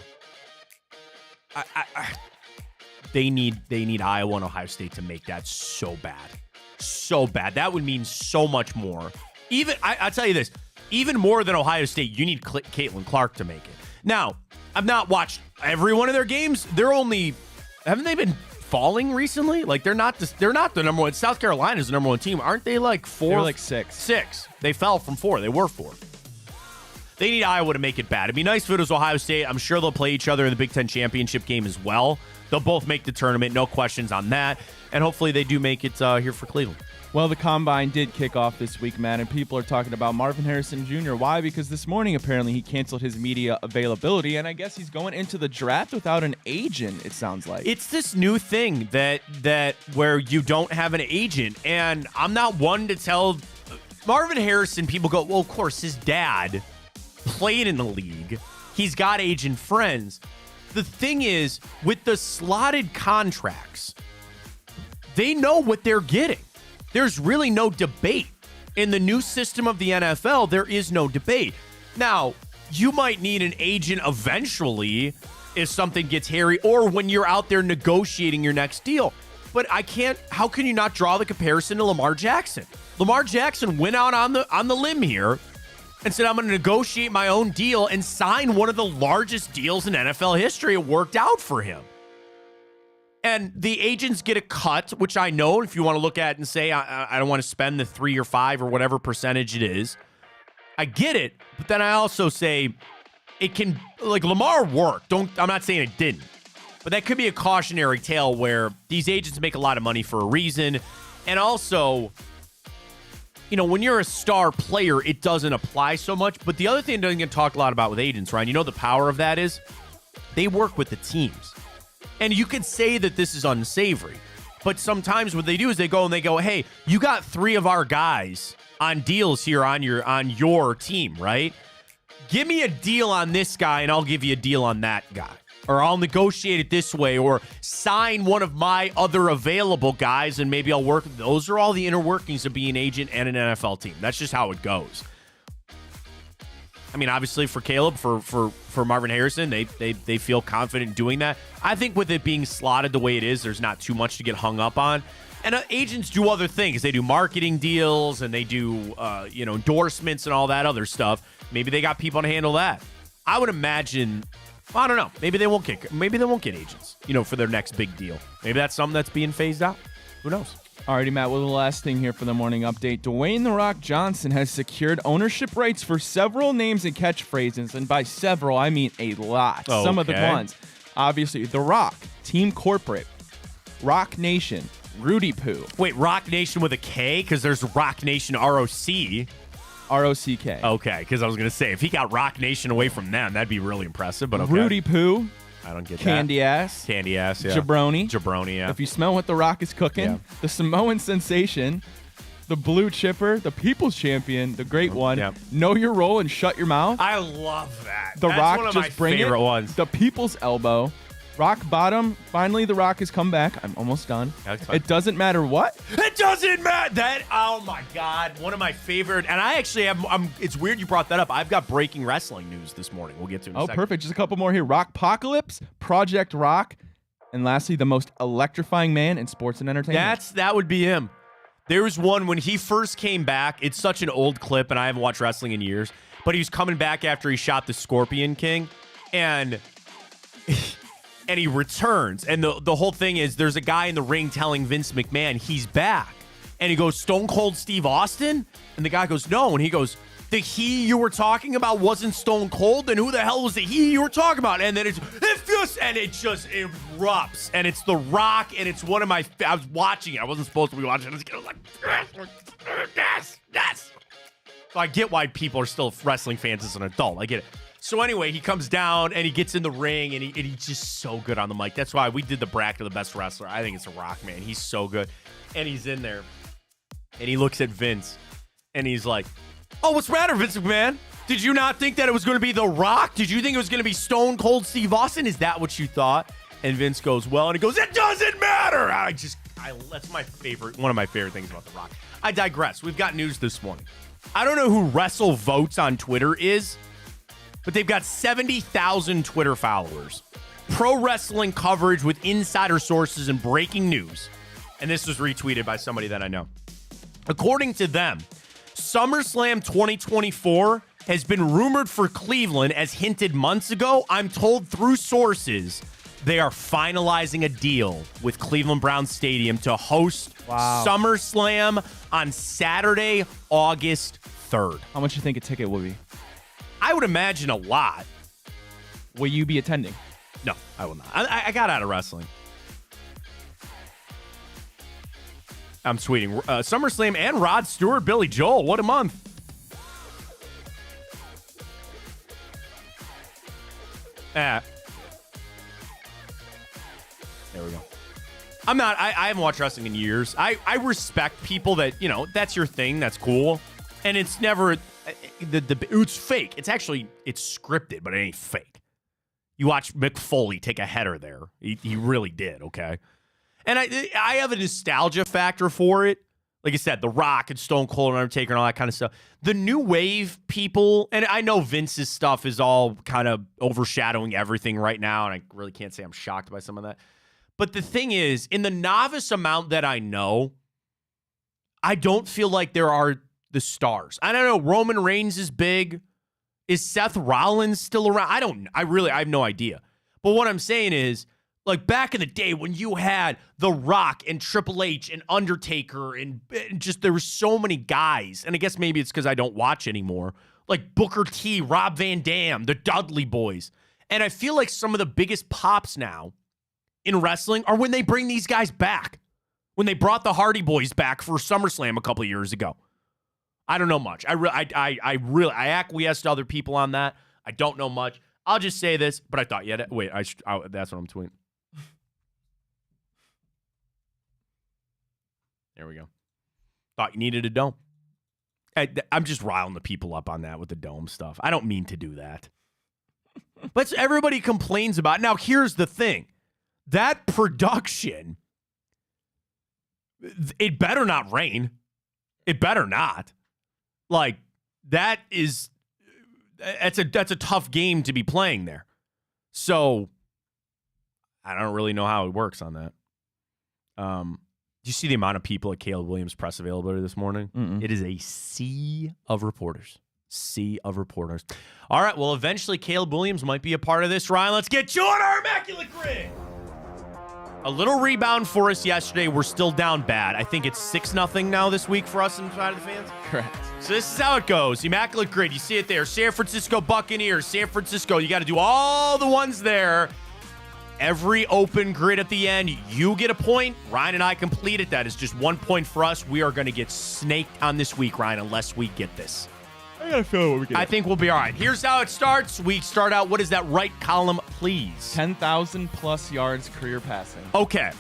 They need Iowa and Ohio State to make that so bad. So bad. That would mean so much more. Even I'll tell you this, even more than Ohio State, you need Caitlin Clark to make it. Now, I've not watched every one of their games. Haven't they been falling recently? Like they're not the number 1. South Carolina is the number 1 team. Aren't they like 4? They're like 6. 6. They fell from 4. They were 4. They need Iowa to make it bad. It'd be nice if it was Ohio State. I'm sure they'll play each other in the Big Ten championship game as well. They'll both make the tournament. No questions on that. And hopefully they do make it here for Cleveland. Well, the Combine did kick off this week, man, and people are talking about Marvin Harrison Jr. Why? Because this morning, apparently, he canceled his media availability, and I guess he's going into the draft without an agent, it sounds like. It's this new thing that where you don't have an agent, and I'm not one to tell Marvin Harrison, people go, well, of course, his dad played in the league. He's got agent friends. The thing is, with the slotted contracts, they know what they're getting. There's really no debate. In the new system of the NFL, there is no debate. Now, you might need an agent eventually if something gets hairy or when you're out there negotiating your next deal. But how can you not draw the comparison to Lamar Jackson? Lamar Jackson went out on the limb here and said, I'm going to negotiate my own deal and sign one of the largest deals in NFL history. It worked out for him. And the agents get a cut, which I know if you want to look at it and say, I don't want to spend the 3 or 5 or whatever percentage it is. I get it. But then I also say it can, like Lamar worked. I'm not saying it didn't. But that could be a cautionary tale where these agents make a lot of money for a reason. And also, you know, when you're a star player, it doesn't apply so much. But the other thing that doesn't get talked a lot about with agents, Ryan, you know the power of that is they work with the teams. And you could say that this is unsavory, but sometimes what they do is they go, hey, you got 3 of our guys on deals here on your team, right? give me a deal on this guy and I'll give you a deal on that guy. Or I'll negotiate it this way, or sign one of my other available guys and maybe I'll work. Those are all the inner workings of being an agent and an NFL team. That's just how it goes. I mean, obviously for Caleb, for Marvin Harrison, they feel confident doing that. I think with it being slotted the way it is, there's not too much to get hung up on. And agents do other things. They do marketing deals and they do endorsements and all that other stuff. Maybe they got people to handle that. I would imagine. I don't know. Maybe they won't get agents, for their next big deal. Maybe that's something that's being phased out. Who knows? Alrighty, Matt, well, the last thing here for the morning update. Dwayne "The Rock" Johnson has secured ownership rights for several names and catchphrases, and by several, I mean a lot. Okay. Some of the ones. Obviously, The Rock, Team Corporate, Rock Nation, Rudy Poo. Wait, Rock Nation with a K? Because there's Rock Nation ROC. ROCK. Okay, because I was going to say, if he got Rock Nation away from them, that'd be really impressive, but okay. Rudy Poo. I don't get Candy that. Ass. Candy Ass, yeah. Jabroni, yeah. If you smell what The Rock is cooking. Yeah. The Samoan Sensation. The Blue Chipper. The People's Champion. The Great One. Yeah. Know Your Role and Shut Your Mouth. I love that. The That's Rock one of just my bring favorite it. ones. The People's Elbow. Rock Bottom. Finally, The Rock has come back. I'm almost done. That's fine. It doesn't matter what. It doesn't matter. Oh my God, one of my favorite. And I actually have. It's weird you brought that up. I've got breaking wrestling news this morning. We'll get to it in a second. Perfect. Just a couple more here. Rockpocalypse, Project Rock, and lastly, the most electrifying man in sports and entertainment. That would be him. There was one when he first came back. It's such an old clip, and I haven't watched wrestling in years. But he was coming back after he shot the Scorpion King, and he returns. And the whole thing is there's a guy in the ring telling Vince McMahon he's back. And he goes, Stone Cold Steve Austin? And the guy goes, no. And he goes, the he you were talking about wasn't Stone Cold? Then who the hell was the he you were talking about? And then it just erupts. And it's The Rock, and it's one of my... I was watching it. I wasn't supposed to be watching it. I was like, yes. So I get why people are still wrestling fans as an adult. I get it. So anyway, he comes down and he gets in the ring and he's just so good on the mic. That's why we did the bracket of the best wrestler. I think it's The Rock, man. He's so good. And he's in there and he looks at Vince and he's like, oh, what's the matter, Vince McMahon? Did you not think that it was going to be The Rock? Did you think it was going to be Stone Cold Steve Austin? Is that what you thought? And Vince goes, well, and he goes, it doesn't matter. That's my favorite, one of my favorite things about The Rock. I digress. We've got news this morning. I don't know who WrestleVotes on Twitter is, but they've got 70,000 Twitter followers. Pro wrestling coverage with insider sources and breaking news. And this was retweeted by somebody that I know. According to them, SummerSlam 2024 has been rumored for Cleveland as hinted months ago. I'm told through sources they are finalizing a deal with Cleveland Browns Stadium to host SummerSlam on Saturday, August 3rd. How much do you think a ticket will be? I would imagine a lot. Will you be attending? No, I will not. I got out of wrestling. I'm tweeting. SummerSlam and Rod Stewart, Billy Joel. What a month. There we go. I haven't watched wrestling in years. I respect people that, that's your thing. That's cool. And it's never... it's fake. It's scripted, but it ain't fake. You watch Mick Foley take a header there. He really did, okay? And I have a nostalgia factor for it. Like I said, The Rock and Stone Cold and Undertaker and all that kind of stuff. The new wave people, and I know Vince's stuff is all kind of overshadowing everything right now, and I really can't say I'm shocked by some of that. But the thing is, in the novice amount that I know, I don't feel like there are the stars. I don't know. Roman Reigns is big. Is Seth Rollins still around? I have no idea. But what I'm saying is, like back in the day when you had The Rock and Triple H and Undertaker and just there were so many guys, and I guess maybe it's because I don't watch anymore, like Booker T, Rob Van Dam, the Dudley Boys. And I feel like some of the biggest pops now in wrestling are when they bring these guys back. When they brought the Hardy Boys back for SummerSlam a couple of years ago. I don't know much. I acquiesced to other people on that. I don't know much. I'll just say this, but I thought, wait, that's what I'm tweeting. There we go. Thought you needed a dome. I'm just riling the people up on that with the dome stuff. I don't mean to do that. But everybody complains about it. Now, here's the thing. That production, it better not rain. It better not. Like, that's a tough game to be playing there. So, I don't really know how it works on that. Do you see the amount of people at Caleb Williams' press availability this morning? Mm-mm. It is a sea of reporters. All right, well, eventually Caleb Williams might be a part of this. Ryan, let's get you on our Immaculate Grid. A little rebound for us yesterday. We're still down bad. I think it's 6-0 now this week for us inside of the fans. Correct. So this is how it goes. Immaculate Grid. You see it there. San Francisco Buccaneers. San Francisco. You got to do all the ones there. Every open grid at the end, you get a point. Ryan and I complete it. That is just 1 point for us. We are going to get snaked on this week, Ryan, unless we get this. I got a feeling what we get. I think we'll be all right. Here's how it starts. We start out. What is that right column, please? 10,000 plus yards career passing. Okay.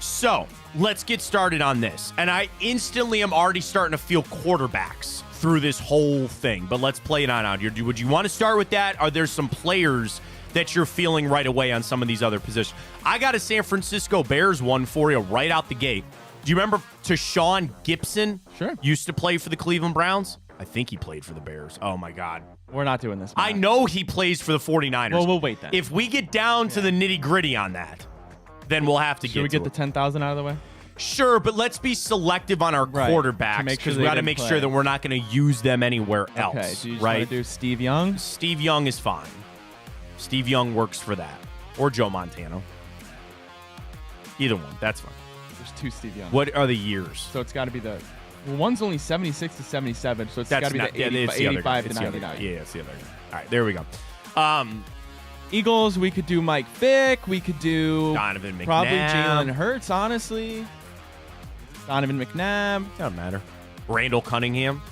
So let's get started on this. And I instantly am already starting to feel quarterbacks through this whole thing. But let's play it on out here. Would you want to start with that? Are there some players that you're feeling right away on some of these other positions? I got a San Francisco Bears one for you right out the gate. Do you remember Tashawn Gibson? Sure. Used to play for the Cleveland Browns? I think he played for the Bears. Oh, my God. We're not doing this. I know he plays for the 49ers. Well, we'll wait then. If we get down to the nitty-gritty on that, then we'll have to Should we get the 10,000 out of the way? Sure, but let's be selective on our quarterbacks because we got to make sure that we're not going to use them anywhere else. Okay, do you just right? want to do Steve Young? Steve Young is fine. Steve Young works for that. Or Joe Montana. Either one. That's fine. There's two Steve Young. What are the years? So it's got to be the... Well, one's only 76 to 77, so it's got to be the 85 to 99. Yeah, it's the other guy. All right, there we go. Eagles, we could do Mike Vick. We could do Donovan McNabb. Probably Jalen Hurts, honestly. Donovan McNabb. Doesn't matter. Randall Cunningham.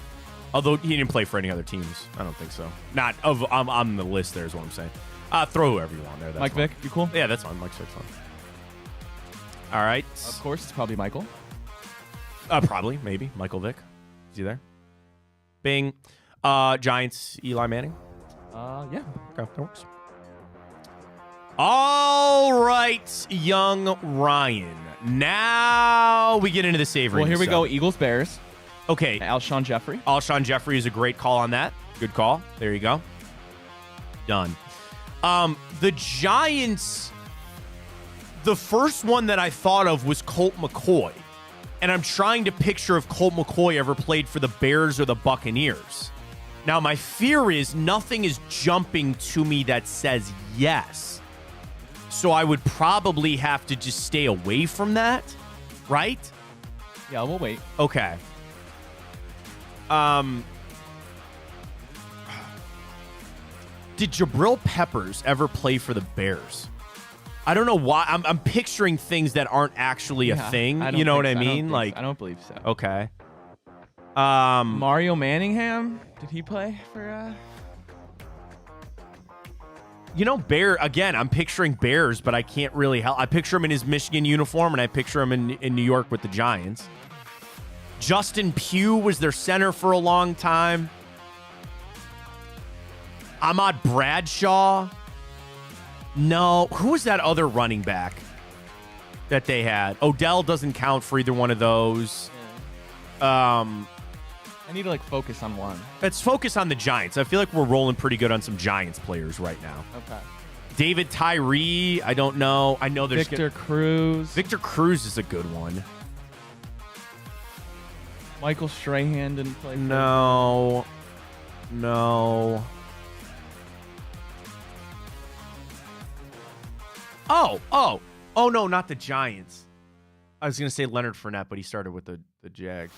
Although he didn't play for any other teams. I don't think so. Not of on the list there is what I'm saying. Throw whoever you want there. That's Mike fine. Vick, you cool? Yeah, that's fine. Mike Vick's fine. All right. Of course, it's probably Michael. Probably, maybe. Michael Vick. Is he there? Bing. Giants, Eli Manning. Yeah. Okay, that works. All right, young Ryan. Now we get into the savory. Well, here we stuff. go. Eagles, Bears. Okay. Alshon Jeffrey. Alshon Jeffrey is a great call on that. Good call. There you go. Done. The Giants, the first one that I thought of was Colt McCoy. And I'm trying to picture if Colt McCoy ever played for the Bears or the Buccaneers. Now, my fear is nothing is jumping to me that says yes. So I would probably have to just stay away from that, right? Yeah, we'll wait. Okay. Did Jabril Peppers ever play for the Bears? I don't know why. I'm picturing things that aren't actually a thing. You know what I mean? I don't believe so. Okay. Mario Manningham, did he play for? You know, again, I'm picturing Bears, but I can't really help. I picture him in his Michigan uniform, and I picture him in New York with the Giants. Justin Pugh was their center for a long time. Ahmad Bradshaw. No. Who was that other running back that they had? Odell doesn't count for either one of those. I need to focus on one. Let's focus on the Giants. I feel like we're rolling pretty good on some Giants players right now. Okay. David Tyree, I don't know. I know there's Victor Cruz. Victor Cruz is a good one. Michael Strahan didn't play. No. Oh, no, not the Giants. I was going to say Leonard Fournette, but he started with the Jags.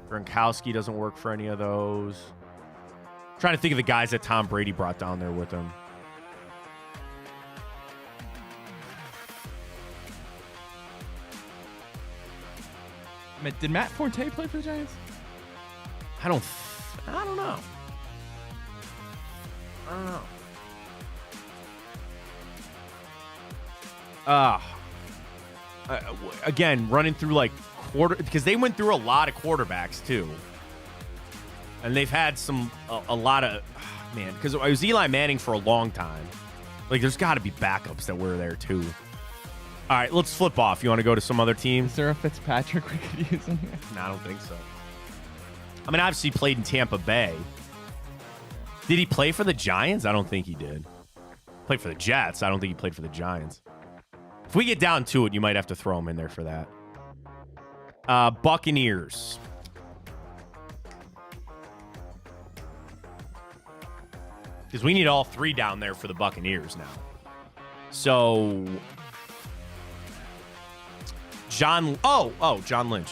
Gronkowski doesn't work for any of those. Trying to think of the guys that Tom Brady brought down there with him. Did Matt Forte play for the Giants? I don't know. Again, running through quarter, because they went through a lot of quarterbacks too. And they've had a lot of, man, because it was Eli Manning for a long time. Like, there's got to be backups that were there, too. All right, let's flip off. You want to go to some other team? Is there a Fitzpatrick we could use in here? No, I don't think so. I mean, obviously he played in Tampa Bay. Did he play for the Giants? I don't think he did. Played for the Jets. I don't think he played for the Giants. If we get down to it, you might have to throw him in there for that. Buccaneers. Because we need all three down there for the Buccaneers now. So, John Lynch.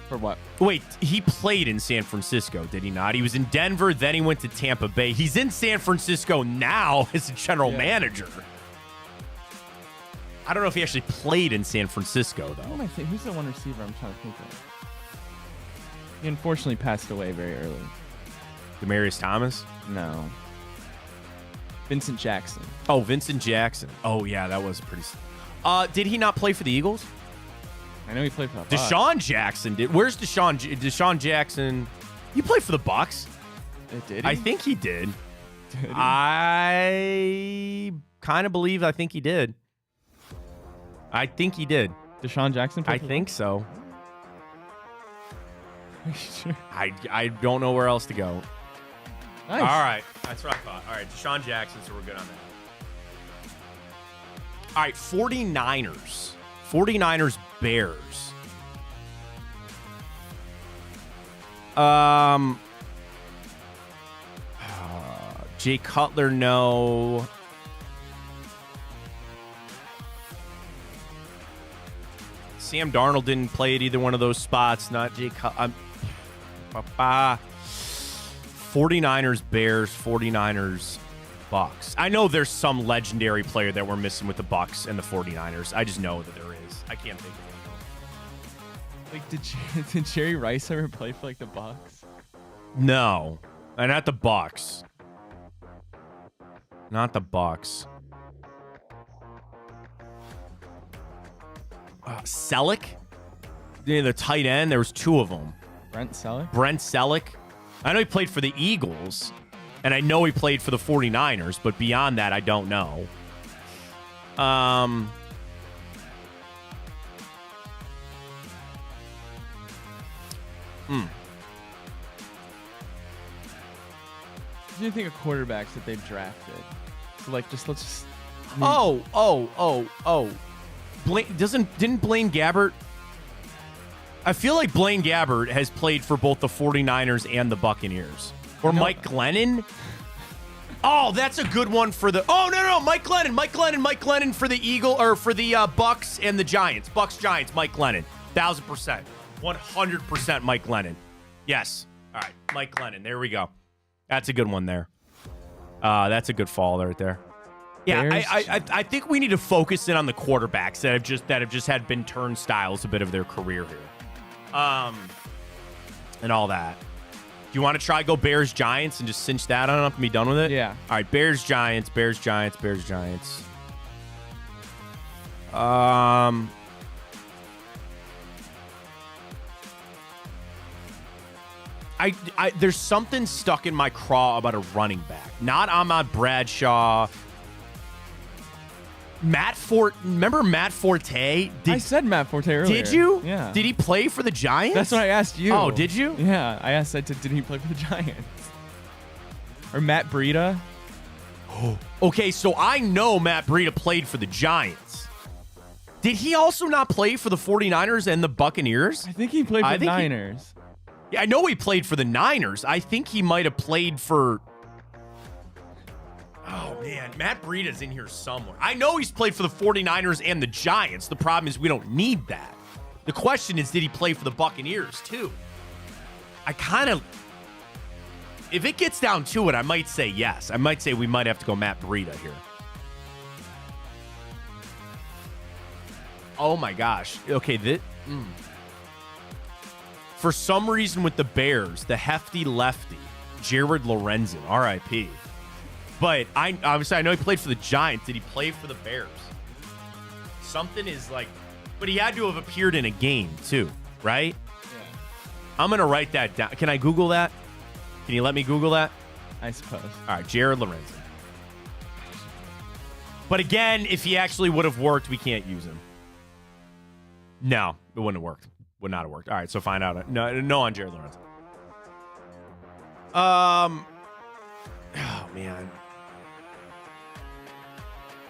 For what? Wait, he played in San Francisco, did he not? He was in Denver, then he went to Tampa Bay. He's in San Francisco now as a general manager. I don't know if he actually played in San Francisco, though. Who am I thinking? Who's the one receiver I'm trying to think of? He unfortunately passed away very early. Demaryius Thomas? No. Vincent Jackson. Oh, Vincent Jackson. Oh, yeah, that was pretty... did he not play for the Eagles? I know he played for the Bucs. Deshaun Jackson did. Where's Deshaun Jackson? He played for the Bucs. Did he? I think he did. Did he? I kind of believe I think he did. I think he did. Deshaun Jackson played I for think so. the Bucs? Sure. I don't know where else to go. Nice. All right. That's what I thought. All right. Deshaun Jackson, so we're good on that. All right. 49ers. 49ers Bears. Jay Cutler, no. Sam Darnold didn't play at either one of those spots. Not Jay Cutler. 49ers Bears, 49ers Bucks. I know there's some legendary player that we're missing with the Bucks and the 49ers. I just know that there is. I can't think of it. Like, did Jerry Rice ever play for like the Bucs? No. Not the Bucks. Not the Bucks. Selleck? Yeah, the tight end. There was two of them. Brent Selleck? Brent Selleck. I know he played for the Eagles, and I know he played for the 49ers, but beyond that, I don't know. What do you think of quarterbacks that they've drafted? So like, let's just. Didn't Blaine Gabbert? I feel like Blaine Gabbert has played for both the 49ers and the Buccaneers. Or Mike Glennon? Oh, that's a good one for the... Oh, no, Mike Glennon for the for the Bucks and the Giants. Bucks, Giants, Mike Glennon. 1,000%. 100% Mike Glennon. Yes. All right, Mike Glennon. There we go. That's a good one there. That's a good fall right there. Yeah, I think we need to focus in on the quarterbacks that have just been turnstiles a bit of their career here. And all that. Do you want to try go Bears Giants and just cinch that on up and be done with it? Yeah. All right, Bears Giants. There's something stuck in my craw about a running back. Not Ahmad Bradshaw. Remember Matt Forte? I said Matt Forte earlier. Did you? Yeah. Did he play for the Giants? That's what I asked you. Oh, did you? Yeah, I asked that. Did he play for the Giants? Or Matt Breida? Okay, so I know Matt Breida played for the Giants. Did he also not play for the 49ers and the Buccaneers? I think he played for the Niners. Yeah, I know he played for the Niners. I think he might have played for... Oh, man. Matt Breida's in here somewhere. I know he's played for the 49ers and the Giants. The problem is we don't need that. The question is, did he play for the Buccaneers, too? I kind of... If it gets down to it, I might say yes. I might say we might have to go Matt Breida here. Oh, my gosh. Okay, For some reason with the Bears, the hefty lefty, Jared Lorenzen, R.I.P., but obviously I know he played for the Giants. Did he play for the Bears? Something is like, but he had to have appeared in a game too, right? Yeah. I'm gonna write that down. Can I Google that? Can you let me Google that? I suppose. All right, Jared Lorenzen. But again, if he actually would have worked, we can't use him. No, it wouldn't have worked. Would not have worked. All right, so find out. No on Jared Lorenzen. Oh, man.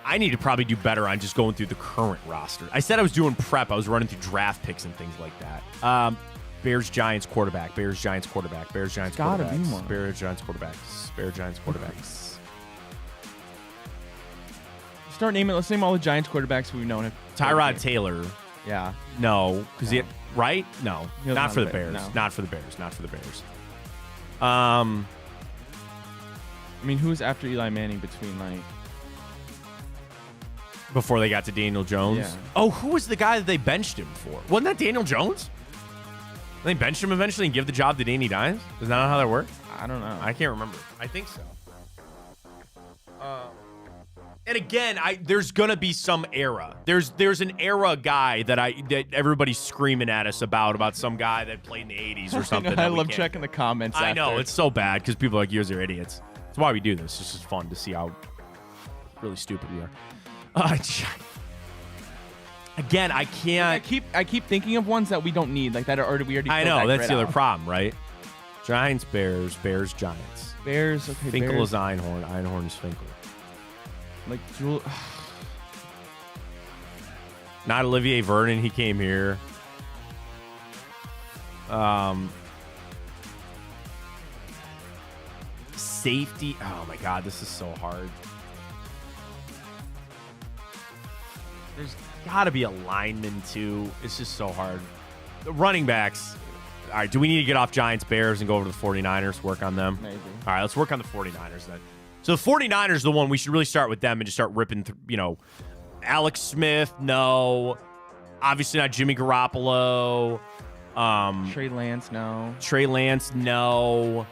I need to probably do better on just going through the current roster. I said I was doing prep. I was running through draft picks and things like that. Bears, Giants, quarterback. Bears, Giants, quarterback. Bears, Giants, Gotta quarterback. be one. Bears, Giants, quarterbacks. Bears, Giants, quarterbacks. Start naming. Let's name all the Giants quarterbacks we've known. Tyrod Taylor. Yeah. No, because he right? No, He was not on for the the Bears, Bears. no. Not for the Bears. Not for the Bears. I mean, who was after Eli Manning between like? Before they got to Daniel Jones. Yeah. Oh, who was the guy that they benched him for? Wasn't that Daniel Jones? They benched him eventually and give the job to Danny Dimes? Is that not how that worked? I don't know. I can't remember. I think so. And again, there's gonna be some era. There's an era guy that everybody's screaming at us about some guy that played in the 80s or something. I love checking the comments. I know after. it's so bad because people are like, "You guys are idiots." That's why we do this. It's just fun to see how really stupid we are. Again, I can't. I keep thinking of ones that we don't need, like that are we already. I filled know that that's grid the other out. problem, right? Giants, Bears, Bears, Giants. Bears. Okay. Finkel Bears. is Einhorn. Einhorn is Finkel. Like Jewel. Not Olivier Vernon. He came here. Safety. Oh my God, this is so hard. There's got to be a lineman too. It's just so hard. The running backs. All right, do we need to get off Giants, Bears, and go over to the 49ers, work on them? Maybe. All right, let's work on the 49ers then. So the 49ers, the one we should really start with them and just start ripping, Alex Smith, no. Obviously not Jimmy Garoppolo. Trey Lance, no. Trey Lance, no.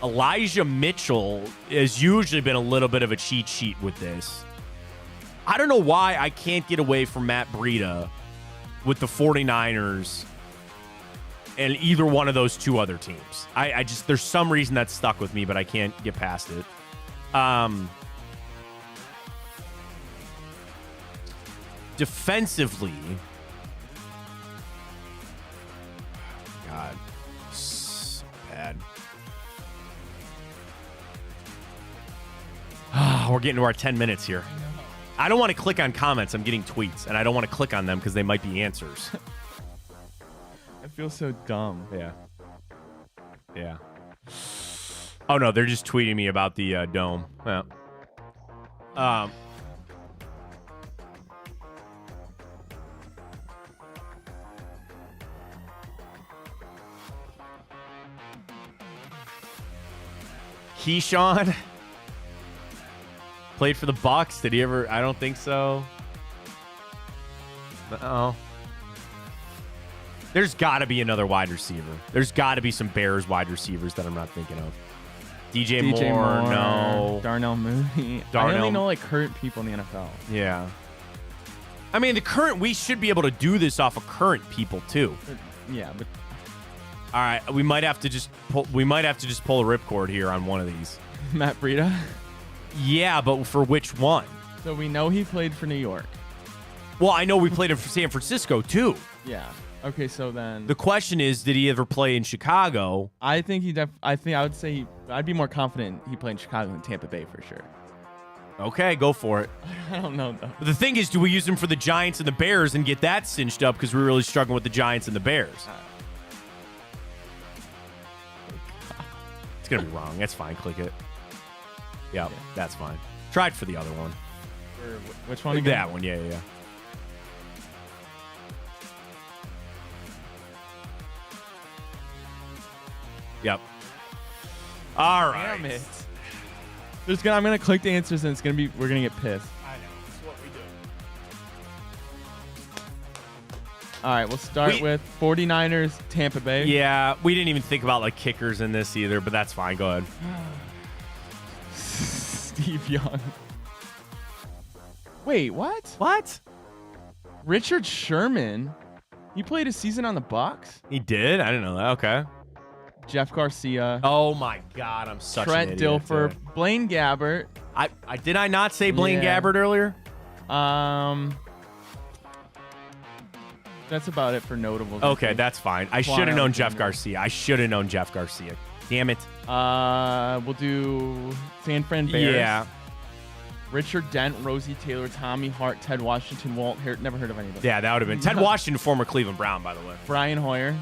Elijah Mitchell has usually been a little bit of a cheat sheet with this. I don't know why I can't get away from Matt Breida with the 49ers and either one of those two other teams. I just, there's some reason that's stuck with me, but I can't get past it. Defensively, God, so bad. We're getting to our 10 minutes here. I don't want to click on comments. I'm getting tweets, and I don't want to click on them because they might be answers. I feel so dumb. Yeah. Yeah. Oh, no, they're just tweeting me about the dome. Well. Keyshawn played for the Bucks. Did he ever? I don't think so. Uh-oh. There's got to be another wide receiver. There's got to be some Bears wide receivers that I'm not thinking of. DJ Moore, no. Darnell Mooney. I only know like current people in the NFL. Yeah. I mean, we should be able to do this off of current people too. Yeah, but all right, we might have to just pull a ripcord here on one of these. Matt Breida. Yeah, but for which one? So we know he played for New York. Well, I know we played in San Francisco too. Yeah. Okay, so then The question is, did he ever play in Chicago? I think I would say I'd be more confident he played in Chicago than Tampa Bay for sure. Okay, go for it. I don't know though. But the thing is, do we use him for the Giants and the Bears and get that cinched up because we're really struggling with the Giants and the Bears? It's going to be wrong. That's fine. Click it. Yep, Yeah. that's fine. Tried for the other one. Which one again? That one, yeah. Yep. All right. Damn it. I'm gonna click the answers and we're gonna get pissed. I know. That's what we do. All right, we'll start with 49ers, Tampa Bay. Yeah, we didn't even think about like kickers in this either, but that's fine. Go ahead. Steve Young. Wait, what? What? Richard Sherman. He played a season on the Bucs. He did? I didn't know that. Okay. Jeff Garcia. Oh my God, I'm such Trent an idiot. Dilfer, Blaine Gabbert. I did I not say Blaine Gabbert earlier? That's about it for notables. Okay, that's fine. I should have known Jeff Garcia. Damn it. We'll do San Fran Bears. Yeah. Richard Dent, Rosie Taylor, Tommy Hart, Ted Washington, Walt. Never heard of any of them. Yeah, that would have been Ted Washington, former Cleveland Brown, by the way. Brian Hoyer.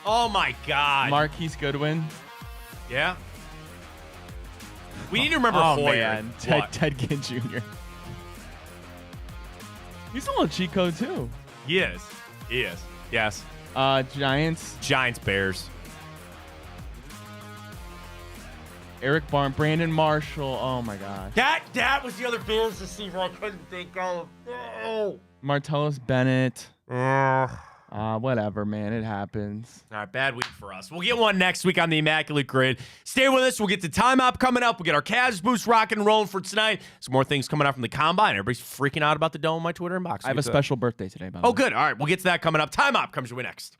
Oh my God. Marquise Goodwin. Yeah. We need to remember Hoyer. Man. Ted Ginn Jr. He's a little cheat code too. He is. Yes. Giants. Bears. Eric Barn, Brandon Marshall. Oh my gosh. That was the other Bears receiver I couldn't think of. Oh. Martellus Bennett. Whatever, man. It happens. All right, bad week for us. We'll get one next week on the Immaculate Grid. Stay with us. We'll get the timeout coming up. We'll get our Cavs boost rocking and rolling for tonight. Some more things coming out from the Combine. Everybody's freaking out about the dome on my Twitter inbox. I have a special birthday today, by the way. Oh, good. All right, we'll get to that coming up. Timeout comes your way next.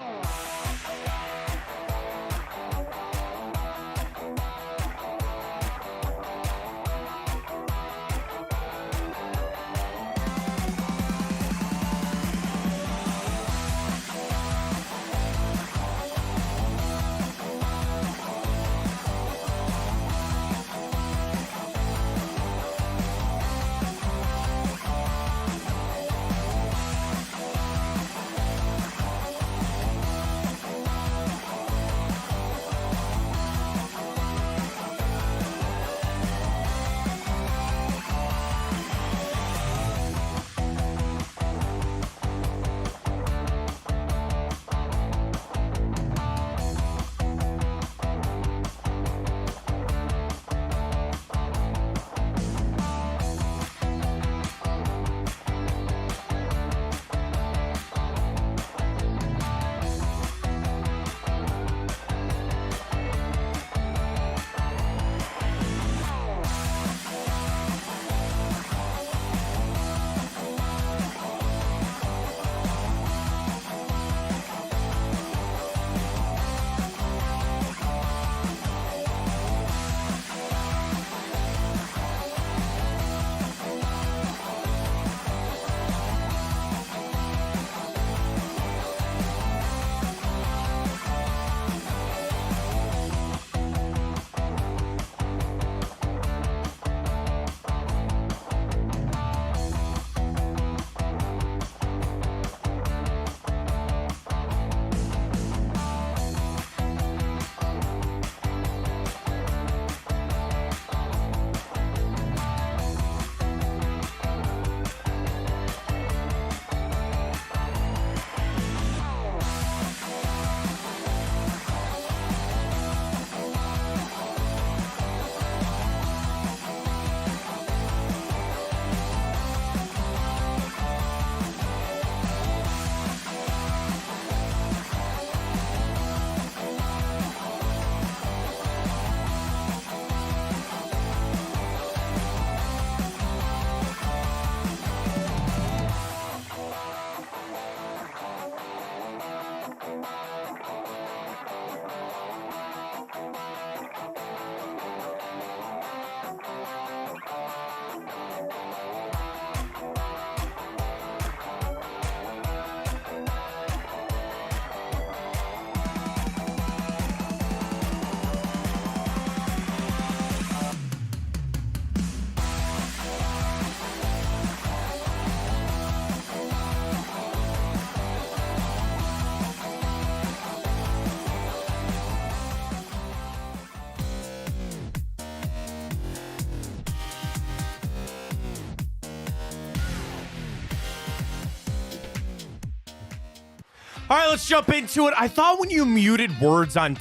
All right, let's jump into it. I thought when you muted words on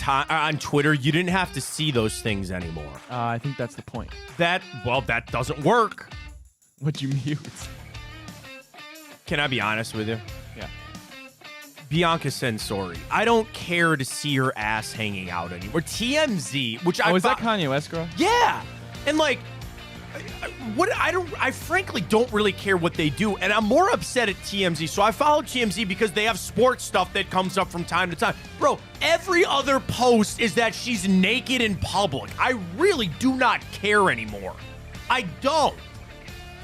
Twitter, you didn't have to see those things anymore. I think that's the point. That doesn't work. What'd you mute? Can I be honest with you? Yeah. Bianca Sensori. I don't care to see her ass hanging out anymore. TMZ, which is that Kanye West girl? Yeah. And like, I frankly don't really care what they do, and I'm more upset at TMZ. So I follow TMZ because they have sports stuff that comes up from time to time. Bro, every other post is that she's naked in public. I really do not care anymore. I don't.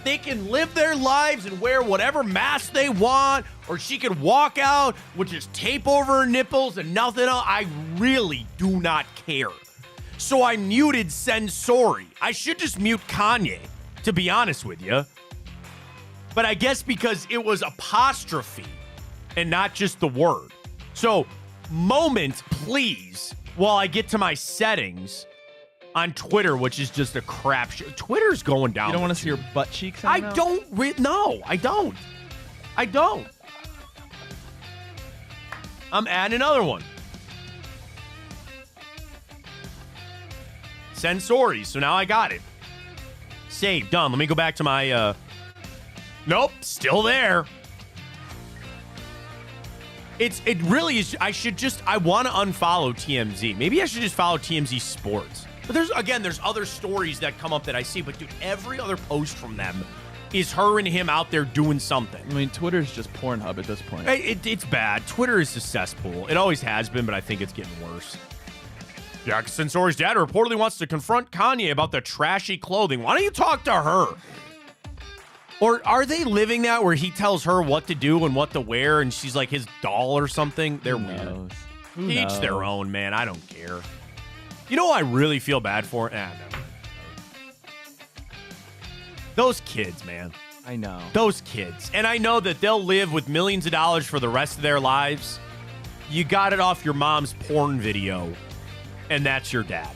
They can live their lives and wear whatever mask they want, or she could walk out with just tape over her nipples and nothing else. I really do not care. So I muted Sensori. I should just mute Kanye, to be honest with you. But I guess because it was apostrophe and not just the word. So, moment, please, while I get to my settings on Twitter, which is just a crap show. Twitter's going down. You don't want to see your butt cheeks? No, I don't. I'm adding another one. Sensori. So now I got it. Save. Done. Let me go back to my... Nope. Still there. It really is... I want to unfollow TMZ. Maybe I should just follow TMZ Sports. But there's other stories that come up that I see. But, dude, every other post from them is her and him out there doing something. I mean, Twitter's just Pornhub at this point. It's bad. Twitter is a cesspool. It always has been, but I think it's getting worse. Yeah, Sensori's dad reportedly wants to confront Kanye about the trashy clothing. Why don't you talk to her? Or are they living that where he tells her what to do and what to wear and she's like his doll or something? They're weird. Each their own, man. I don't care. You know who I really feel bad for? No. Those kids, man. I know. Those kids. And I know that they'll live with millions of dollars for the rest of their lives. You got it off your mom's porn video. And that's your dad.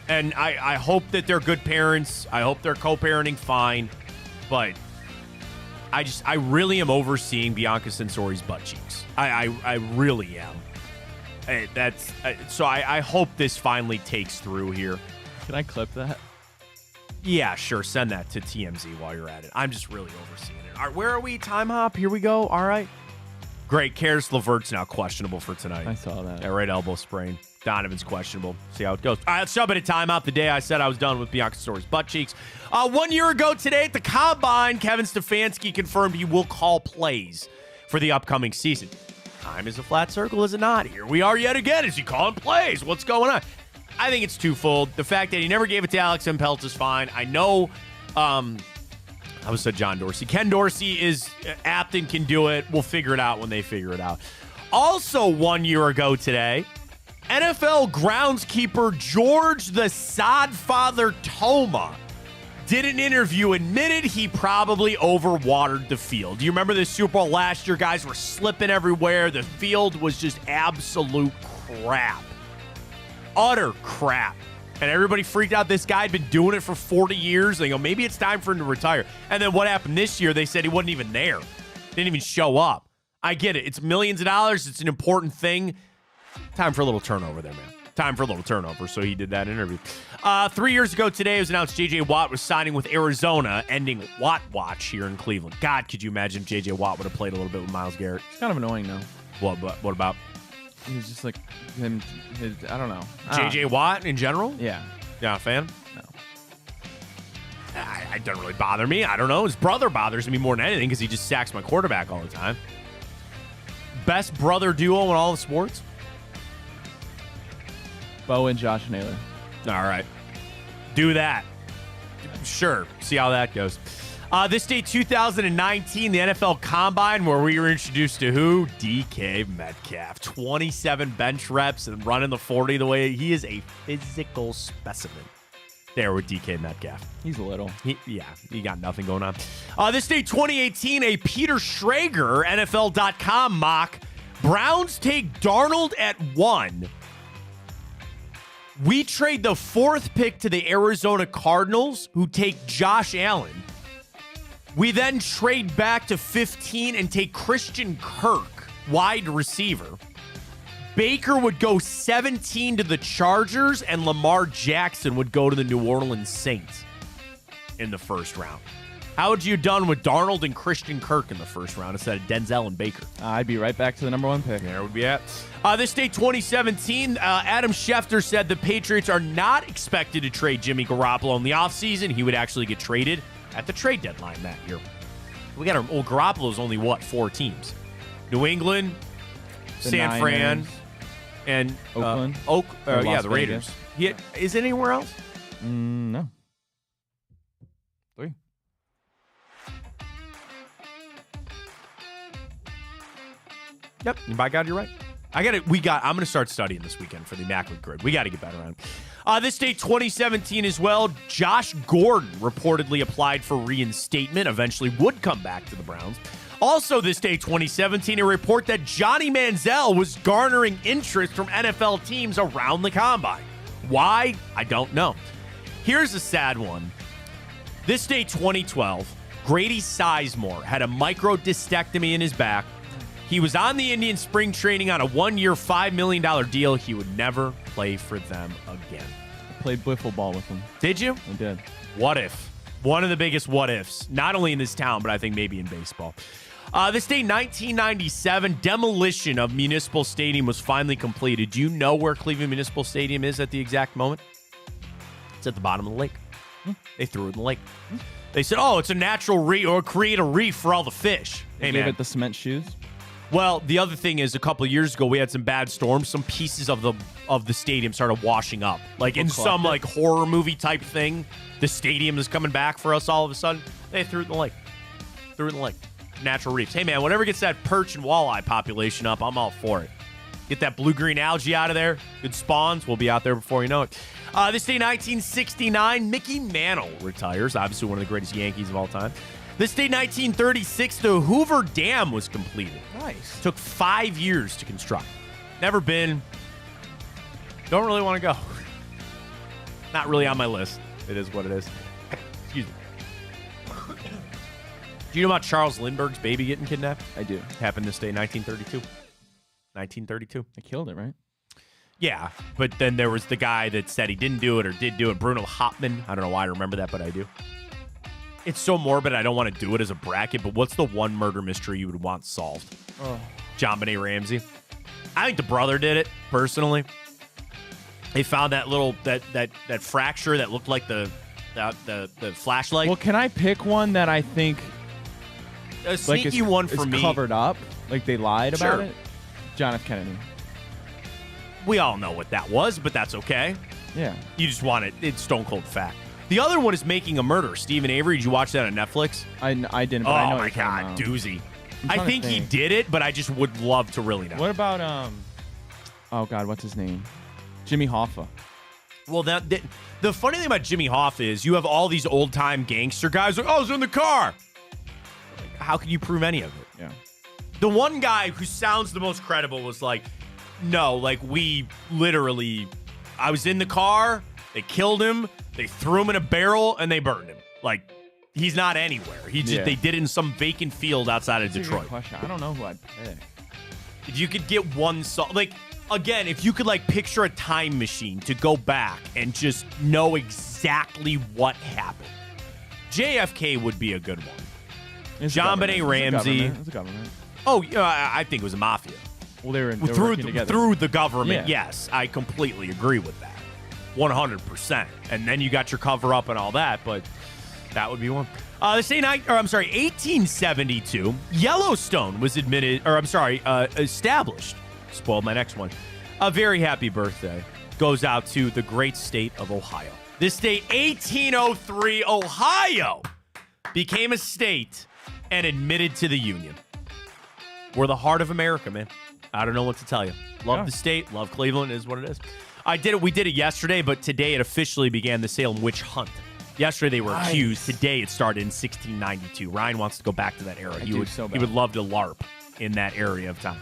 And I hope that they're good parents. I hope they're co-parenting fine. But I really am overseeing Bianca Sensori's butt cheeks. I really am. So I hope this finally takes through here. Can I clip that? Yeah, sure. Send that to TMZ while you're at it. I'm just really overseeing it. All right, where are we? Time hop. Here we go. All right. Great. Karis LeVert's now questionable for tonight. I saw that. Yeah, right elbow sprain. Donovan's questionable. See how it goes. All right, let's jump into timeout. The day I said I was done with Bianca Sensori's butt cheeks. 1 year ago today at the Combine, Kevin Stefanski confirmed he will call plays for the upcoming season. Time is a flat circle, is it not? Here we are yet again. Is he calling plays? What's going on? I think it's twofold. The fact that he never gave it to Alex Impelt is fine. I know, I was said John Dorsey. Ken Dorsey is apt and can do it. We'll figure it out when they figure it out. Also 1 year ago today, NFL groundskeeper George the Sodfather Toma did an interview, admitted he probably overwatered the field. Do you remember the Super Bowl last year? Guys were slipping everywhere. The field was just absolute crap. Utter crap. And everybody freaked out. This guy had been doing it for 40 years. They go, maybe it's time for him to retire. And then what happened this year? They said he wasn't even there. Didn't even show up. I get it. It's millions of dollars. It's an important thing. Time for a little turnover there, man. Time for a little turnover. So he did that interview. 3 years ago today, it was announced J.J. Watt was signing with Arizona, ending Watt Watch here in Cleveland. God, could you imagine if J.J. Watt would have played a little bit with Myles Garrett? It's kind of annoying, though. What about? He's just like him. I don't know. J.J. Watt in general? Yeah. You're not a fan? No. It doesn't really bother me. I don't know. His brother bothers me more than anything because he just sacks my quarterback all the time. Best brother duo in all of sports? Bo and Josh Naylor. All right. Do that. Sure. See how that goes. This day, 2019, the NFL Combine, where we were introduced to who? DK Metcalf. 27 bench reps and running the 40 the way he is a physical specimen. There with DK Metcalf. He's a little. He got nothing going on. This day, 2018, a Peter Schrager, NFL.com mock. Browns take Darnold at 1. We trade the 4th pick to the Arizona Cardinals, who take Josh Allen. We then trade back to 15 and take Christian Kirk, wide receiver. Baker would go 17 to the Chargers, and Lamar Jackson would go to the New Orleans Saints in the first round. How would you have done with Darnold and Christian Kirk in the first round instead of Denzel and Baker? I'd be right back to the number 1 pick. There would be at. This day, 2017, Adam Schefter said the Patriots are not expected to trade Jimmy Garoppolo in the offseason. He would actually get traded at the trade deadline that year. We got Garoppolo's only, 4 teams? New England, San Fran, and Oakland. The Raiders. Is it anywhere else? No. 3. Yep. By God, you're right. I'm going to start studying this weekend for the Immaculate Grid. We got to get better on it. This day, 2017 as well, Josh Gordon reportedly applied for reinstatement, eventually would come back to the Browns. Also this day, 2017, a report that Johnny Manziel was garnering interest from NFL teams around the combine. Why? I don't know. Here's a sad one. This day, 2012, Grady Sizemore had a microdiscectomy in his back. He was on the Indian spring training on a 1-year, $5 million deal. He would never play for them again. I played wiffle ball with him. Did you? I did. What if? One of the biggest what ifs, not only in this town, but I think maybe in baseball. This day, 1997, demolition of Municipal Stadium was finally completed. Do you know where Cleveland Municipal Stadium is at the exact moment? It's at the bottom of the lake. They threw it in the lake. They said, it's a natural reef, or create a reef for all the fish. They gave it the cement shoes? Well, the other thing is, a couple of years ago, we had some bad storms. Some pieces of the stadium started washing up. Like in some like horror movie type thing, the stadium is coming back for us all of a sudden. They threw it in the lake. Natural reefs. Hey, man, whatever gets that perch and walleye population up, I'm all for it. Get that blue-green algae out of there. Good spawns. We'll be out there before you know it. This day, 1969, Mickey Mantle retires. Obviously one of the greatest Yankees of all time. This day, 1936, the Hoover Dam was completed. Nice. Took 5 years to construct. Never been. Don't really want to go. Not really on my list. It is what it is. Excuse me. Do you know about Charles Lindbergh's baby getting kidnapped? I do. Happened this day, 1932. 1932. I killed it, right? Yeah, but then there was the guy that said he didn't do it or did do it, Bruno Hauptmann. I don't know why I remember that, but I do. It's so morbid, I don't want to do it as a bracket, but what's the one murder mystery you would want solved? John Benet Ramsey. I think the brother did it, personally. They found that little, that fracture that looked like the flashlight. Well, can I pick one that I think... A sneaky one for me. Covered up? Like they lied about Sure. it? John F. Kennedy. We all know what that was, but that's okay. Yeah. You just want it. It's stone cold fact. The other one is Making a Murder. Stephen Avery, did you watch that on Netflix? I didn't, but I know Oh, my God. Doozy. I trying to think he think. did it, but I just would love to really know. What about, oh, God, what's his name? Jimmy Hoffa. Well, the funny thing about Jimmy Hoffa is you have all these old-time gangster guys like, I was in the car. Like, how can you prove any of it? Yeah. The one guy who sounds the most credible was like, no, like we literally, I was in the car, they killed him, they threw him in a barrel, and they burned him. Like, he's not anywhere. They did it in some vacant field outside of That's a Detroit. good question. I don't know who I'd pick. If you could get one song, like, again, if you could, like, picture a time machine to go back and just know exactly what happened, JFK would be a good one. It's John Benet Ramsey. It's a government. Oh, I think it was a mafia. Well, they were Through the government, Yeah. yes. I completely agree with that. 100%. And then you got your cover up and all that, but that would be one. This day 1872, Yellowstone was established. Spoiled my next one. A very happy birthday goes out to the great state of Ohio. This day, 1803, Ohio became a state and admitted to the Union. We're the heart of America, man. I don't know what to tell you. Love the state. Love Cleveland. Is what it is. We did it yesterday, but today it officially began the Salem witch hunt. Yesterday they were accused. Today it started in 1692. Ryan wants to go back to that era. He would love to LARP in that area of town.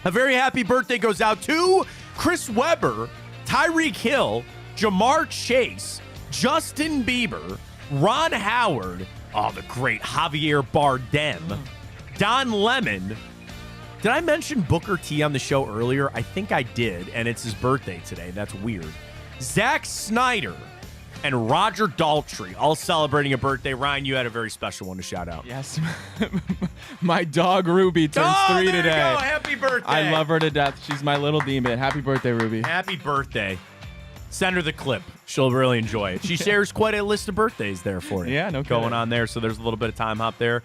A very happy birthday goes out to Chris Webber, Tyreek Hill, Jamar Chase, Justin Bieber, Ron Howard, the great Javier Bardem, Don Lemon. Did I mention Booker T on the show earlier? I think I did, and it's his birthday today. That's weird. Zack Snyder, and Roger Daltrey, all celebrating a birthday. Ryan, you had a very special one to shout out. Yes. My dog Ruby turns 3 there today. You go. Happy birthday. I love her to death. She's my little demon. Happy birthday, Ruby. Happy birthday. Send her the clip. She'll really enjoy it. She shares quite a list of birthdays there for you. Yeah, no kidding. Going on there. So there's a little bit of time hop there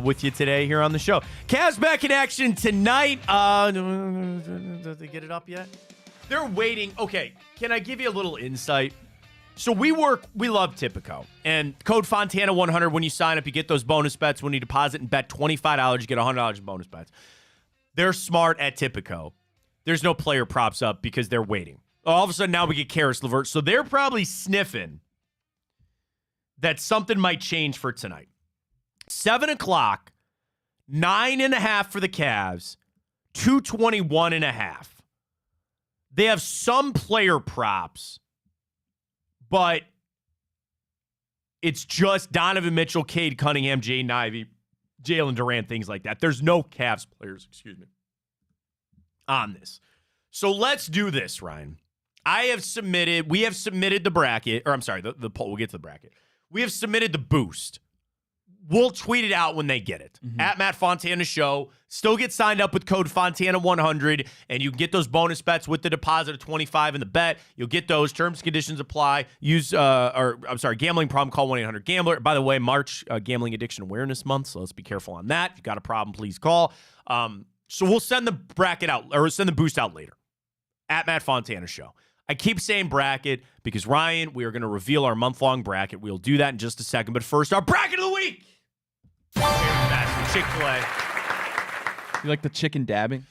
with you today here on the show. Cavs back in action tonight. Did they get it up yet? They're waiting. Okay, can I give you a little insight? So we love Tipico. And code Fontana 100, when you sign up, you get those bonus bets. When you deposit and bet $25, you get $100 in bonus bets. They're smart at Tipico. There's no player props up because they're waiting. All of a sudden, now we get Karis LeVert. So they're probably sniffing that something might change for tonight. 7 o'clock, 9.5 for the Cavs, 221.5. They have some player props, but it's just Donovan Mitchell, Cade Cunningham, Jaden Ivey, Jalen Durant, things like that. There's no Cavs players, on this. So let's do this, Ryan. We have submitted the bracket, or I'm sorry, the poll. We'll get to the bracket. We have submitted the boost. We'll tweet it out when they get it. At Matt Fontana Show. Still get signed up with code Fontana 100, and you can get those bonus bets with the deposit of 25 in the bet. You'll get those. Terms and conditions apply. Gambling problem, call 1-800-GAMBLER. By the way, March Gambling Addiction Awareness Month, so let's be careful on that. If you've got a problem, please call. So we'll send the bracket out, or send the boost out later. At Matt Fontana Show. I keep saying bracket because, Ryan, we are going to reveal our month-long bracket. We'll do that in just a second. But first, our bracket of the week. That's Chick-fil-A. You like the chicken dabbing?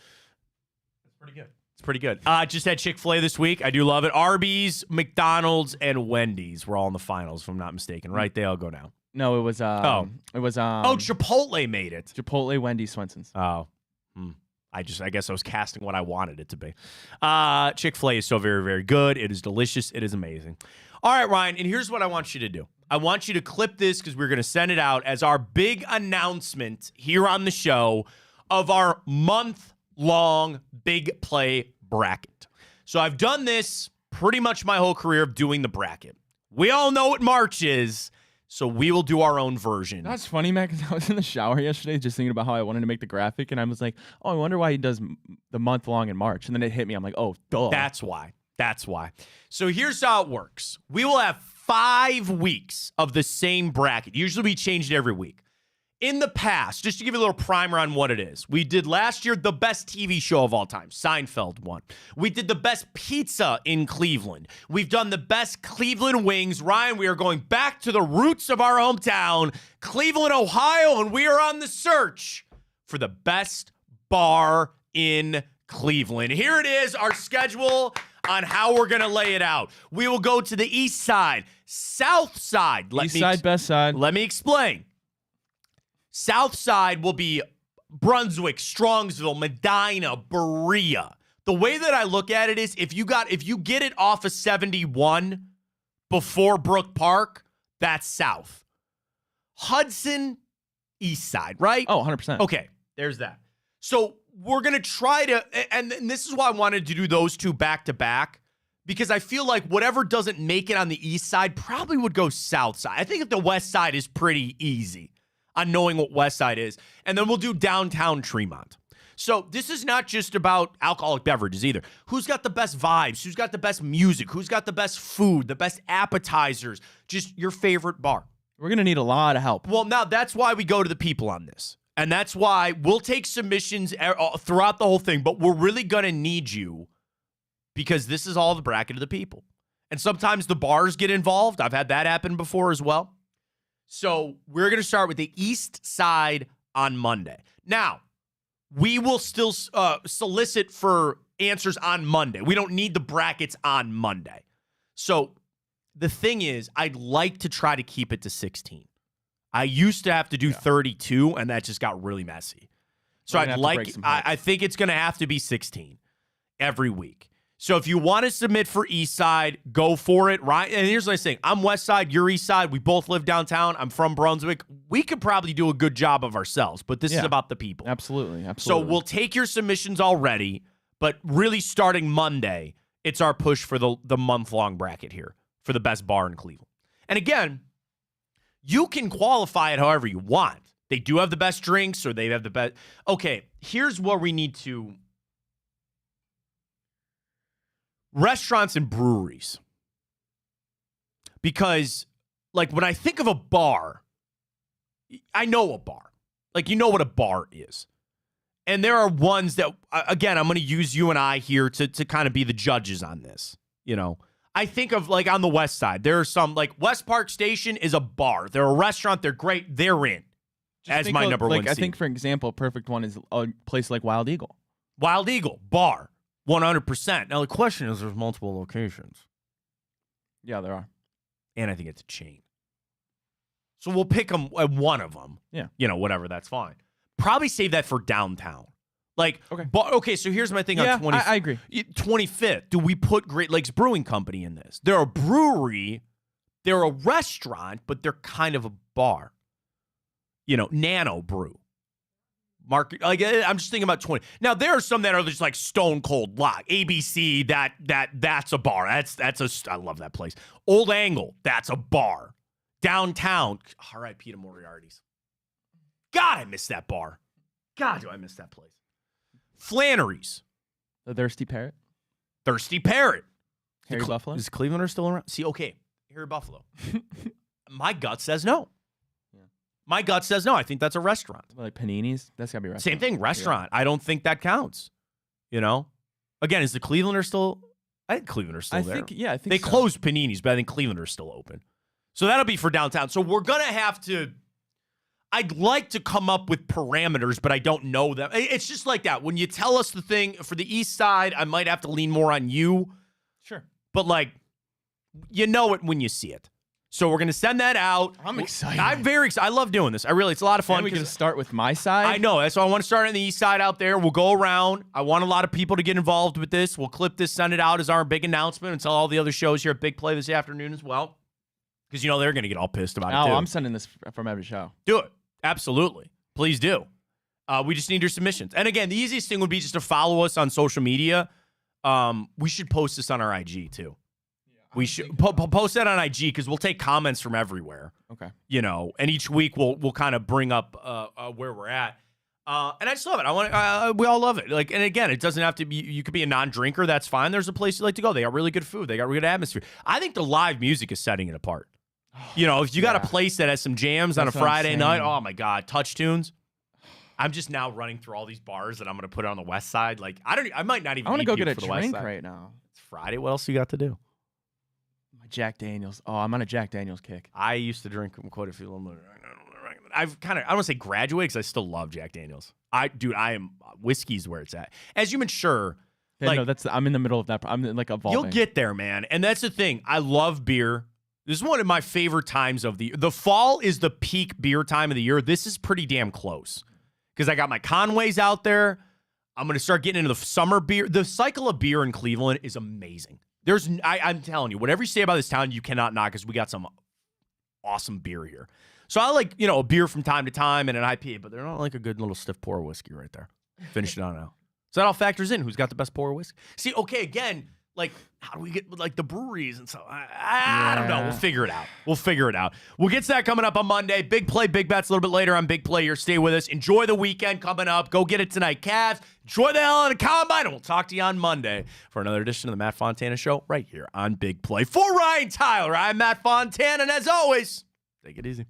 It's pretty good. Just had Chick-fil-A this week. I do love it. Arby's, McDonald's, and Wendy's were all in the finals, if I'm not mistaken, right? They all go now. No, it was Chipotle made it. Chipotle, Wendy's, Swenson's. Oh. I guess I was casting what I wanted it to be. Chick-fil-A is so very, very good. It is delicious. It is amazing. All right, Ryan, and here's what I want you to do. I want you to clip this because we're going to send it out as our big announcement here on the show of our month-long big play bracket. So I've done this pretty much my whole career of doing the bracket. We all know what March is. So we will do our own version. That's funny, man, because I was in the shower yesterday just thinking about how I wanted to make the graphic, and I was like, oh, I wonder why he does the month long in March. And then it hit me. I'm like, oh, duh. That's why. So here's how it works. We will have 5 weeks of the same bracket. Usually we change it every week. In the past, just to give you a little primer on what it is, we did last year the best TV show of all time. Seinfeld won. We did the best pizza in Cleveland. We've done the best Cleveland wings. Ryan, we are going back to the roots of our hometown, Cleveland, Ohio, and we are on the search for the best bar in Cleveland. Here it is, our schedule on how we're going to lay it out. We will go to the east side, south side. East side, best side. Let me explain. South side will be Brunswick, Strongsville, Medina, Berea. The way that I look at it is if you get it off of 71 before Brook Park, that's south. Hudson, east side, right? Oh, 100%. Okay, there's that. So we're going to try to, and this is why I wanted to do those two back to back, because I feel like whatever doesn't make it on the east side probably would go south side. I think if the west side is pretty easy on knowing what west side is. And then we'll do downtown Tremont. So this is not just about alcoholic beverages either. Who's got the best vibes? Who's got the best music? Who's got the best food, the best appetizers? Just your favorite bar. We're going to need a lot of help. Well, now that's why we go to the people on this. And that's why we'll take submissions throughout the whole thing, but we're really going to need you because this is all the bracket of the people. And sometimes the bars get involved. I've had that happen before as well. So we're going to start with the east side on Monday. Now, we will still solicit for answers on Monday. We don't need the brackets on Monday. So the thing is, I'd like to try to keep it to 16. I used to have to do 32, and that just got really messy. So I think it's going to have to be 16 every week. So if you want to submit for East Side, go for it. Right? And here's what I'm saying. I'm West Side, you're East Side. We both live downtown. I'm from Brunswick. We could probably do a good job of ourselves, but this is about the people. Absolutely. So we'll take your submissions already, but really starting Monday, it's our push for the month-long bracket here for the best bar in Cleveland. And again, you can qualify it however you want. They do have the best drinks or they have the best. Okay, here's where we need to. Restaurants and breweries. Because, like, when I think of a bar, I know a bar. Like, you know what a bar is. And there are ones that, again, I'm going to use you and I here to kind of be the judges on this. You know, I think of, like, on the west side, there are some, like, West Park Station is a bar. They're a restaurant. They're great. They're in. As my number one seed. I think, for example, a perfect one is a place like Wild Eagle. Wild Eagle, bar, 100%. Now, the question is, there's multiple locations. Yeah, there are. And I think it's a chain. So we'll pick them at one of them. Yeah. You know, whatever, that's fine. Probably save that for downtown. Like, okay, okay, so here's my thing on 25th. I agree. 25th, do we put Great Lakes Brewing Company in this? They're a brewery, they're a restaurant, but they're kind of a bar. You know, Nano Brew. Market, like, I'm just thinking about 20. Now, there are some that are just like stone cold lock. ABC, that's a bar. I love that place. Old Angle, that's a bar. Downtown, R.I.P. to Moriarty's. God, I miss that bar. God, do I miss that place. Flannery's. The Thirsty Parrot. Thirsty Parrot. Harry Buffalo. Is Clevelander still around? See, okay, Harry Buffalo. My gut says no. My gut says no. I think that's a restaurant. Like Panini's? That's got to be a restaurant. Same thing, restaurant. Yeah. I don't think that counts. You know? Again, is the Clevelander still? I think Clevelander's still there. I think they closed Panini's, but I think Clevelander's still open. So that'll be for downtown. So we're going to have to, I'd like to come up with parameters, but I don't know them. It's just like that. When you tell us the thing for the east side, I might have to lean more on you. Sure. But, like, you know it when you see it. So we're going to send that out. I'm excited. I'm very excited. I love doing this. It's a lot of fun. We're going to start with my side. I know. That's why I want to start on the east side out there. We'll go around. I want a lot of people to get involved with this. We'll clip this, send it out as our big announcement, and tell all the other shows here at Big Play this afternoon as well. Because, you know, they're going to get all pissed about it, too. I'm sending this from every show. Do it. Absolutely. Please do. We just need your submissions. And, again, the easiest thing would be just to follow us on social media. We should post this on our IG, too. We should post that on IG because we'll take comments from everywhere. Okay. You know, and each week we'll kind of bring up where we're at. And I just love it. We all love it. Like, and again, it doesn't have to be. You could be a non-drinker. That's fine. There's a place you like to go. They got really good food. They got really good atmosphere. I think the live music is setting it apart. You know, if you got a place that has some jams on a Friday night, oh my God, touch tunes. I'm just now running through all these bars that I'm going to put on the west side. Like, I might not even. I want to go get a drink right now. It's Friday. What else you got to do? Jack Daniels. Oh, I'm on a Jack Daniels kick. I used to drink quite a few. I've kind of, I don't want to say graduated because I still love Jack Daniels. I am whiskey's where it's at. As you mature, yeah, like, no, I'm in the middle of that. I'm like evolving. You'll get there, man. And that's the thing. I love beer. This is one of my favorite times of the year. The fall is the peak beer time of the year. This is pretty damn close because I got my Conways out there. I'm going to start getting into the summer beer. The cycle of beer in Cleveland is amazing. I'm telling you, whatever you say about this town, you cannot knock because we got some awesome beer here. So I like, you know, a beer from time to time and an IPA, but they're not like a good little stiff pour whiskey right there. Finish it on out. So that all factors in. Who's got the best pour whiskey? See, okay, again, like, how do we get, like, the breweries and stuff? I don't know. We'll figure it out. We'll get to that coming up on Monday. Big Play, Big Bets a little bit later on Big Play here. Stay with us. Enjoy the weekend coming up. Go get it tonight, Cavs. Enjoy the hell out of the Combine, and we'll talk to you on Monday for another edition of the Matt Fontana Show right here on Big Play. For Ryan Tyler, I'm Matt Fontana, and as always, take it easy.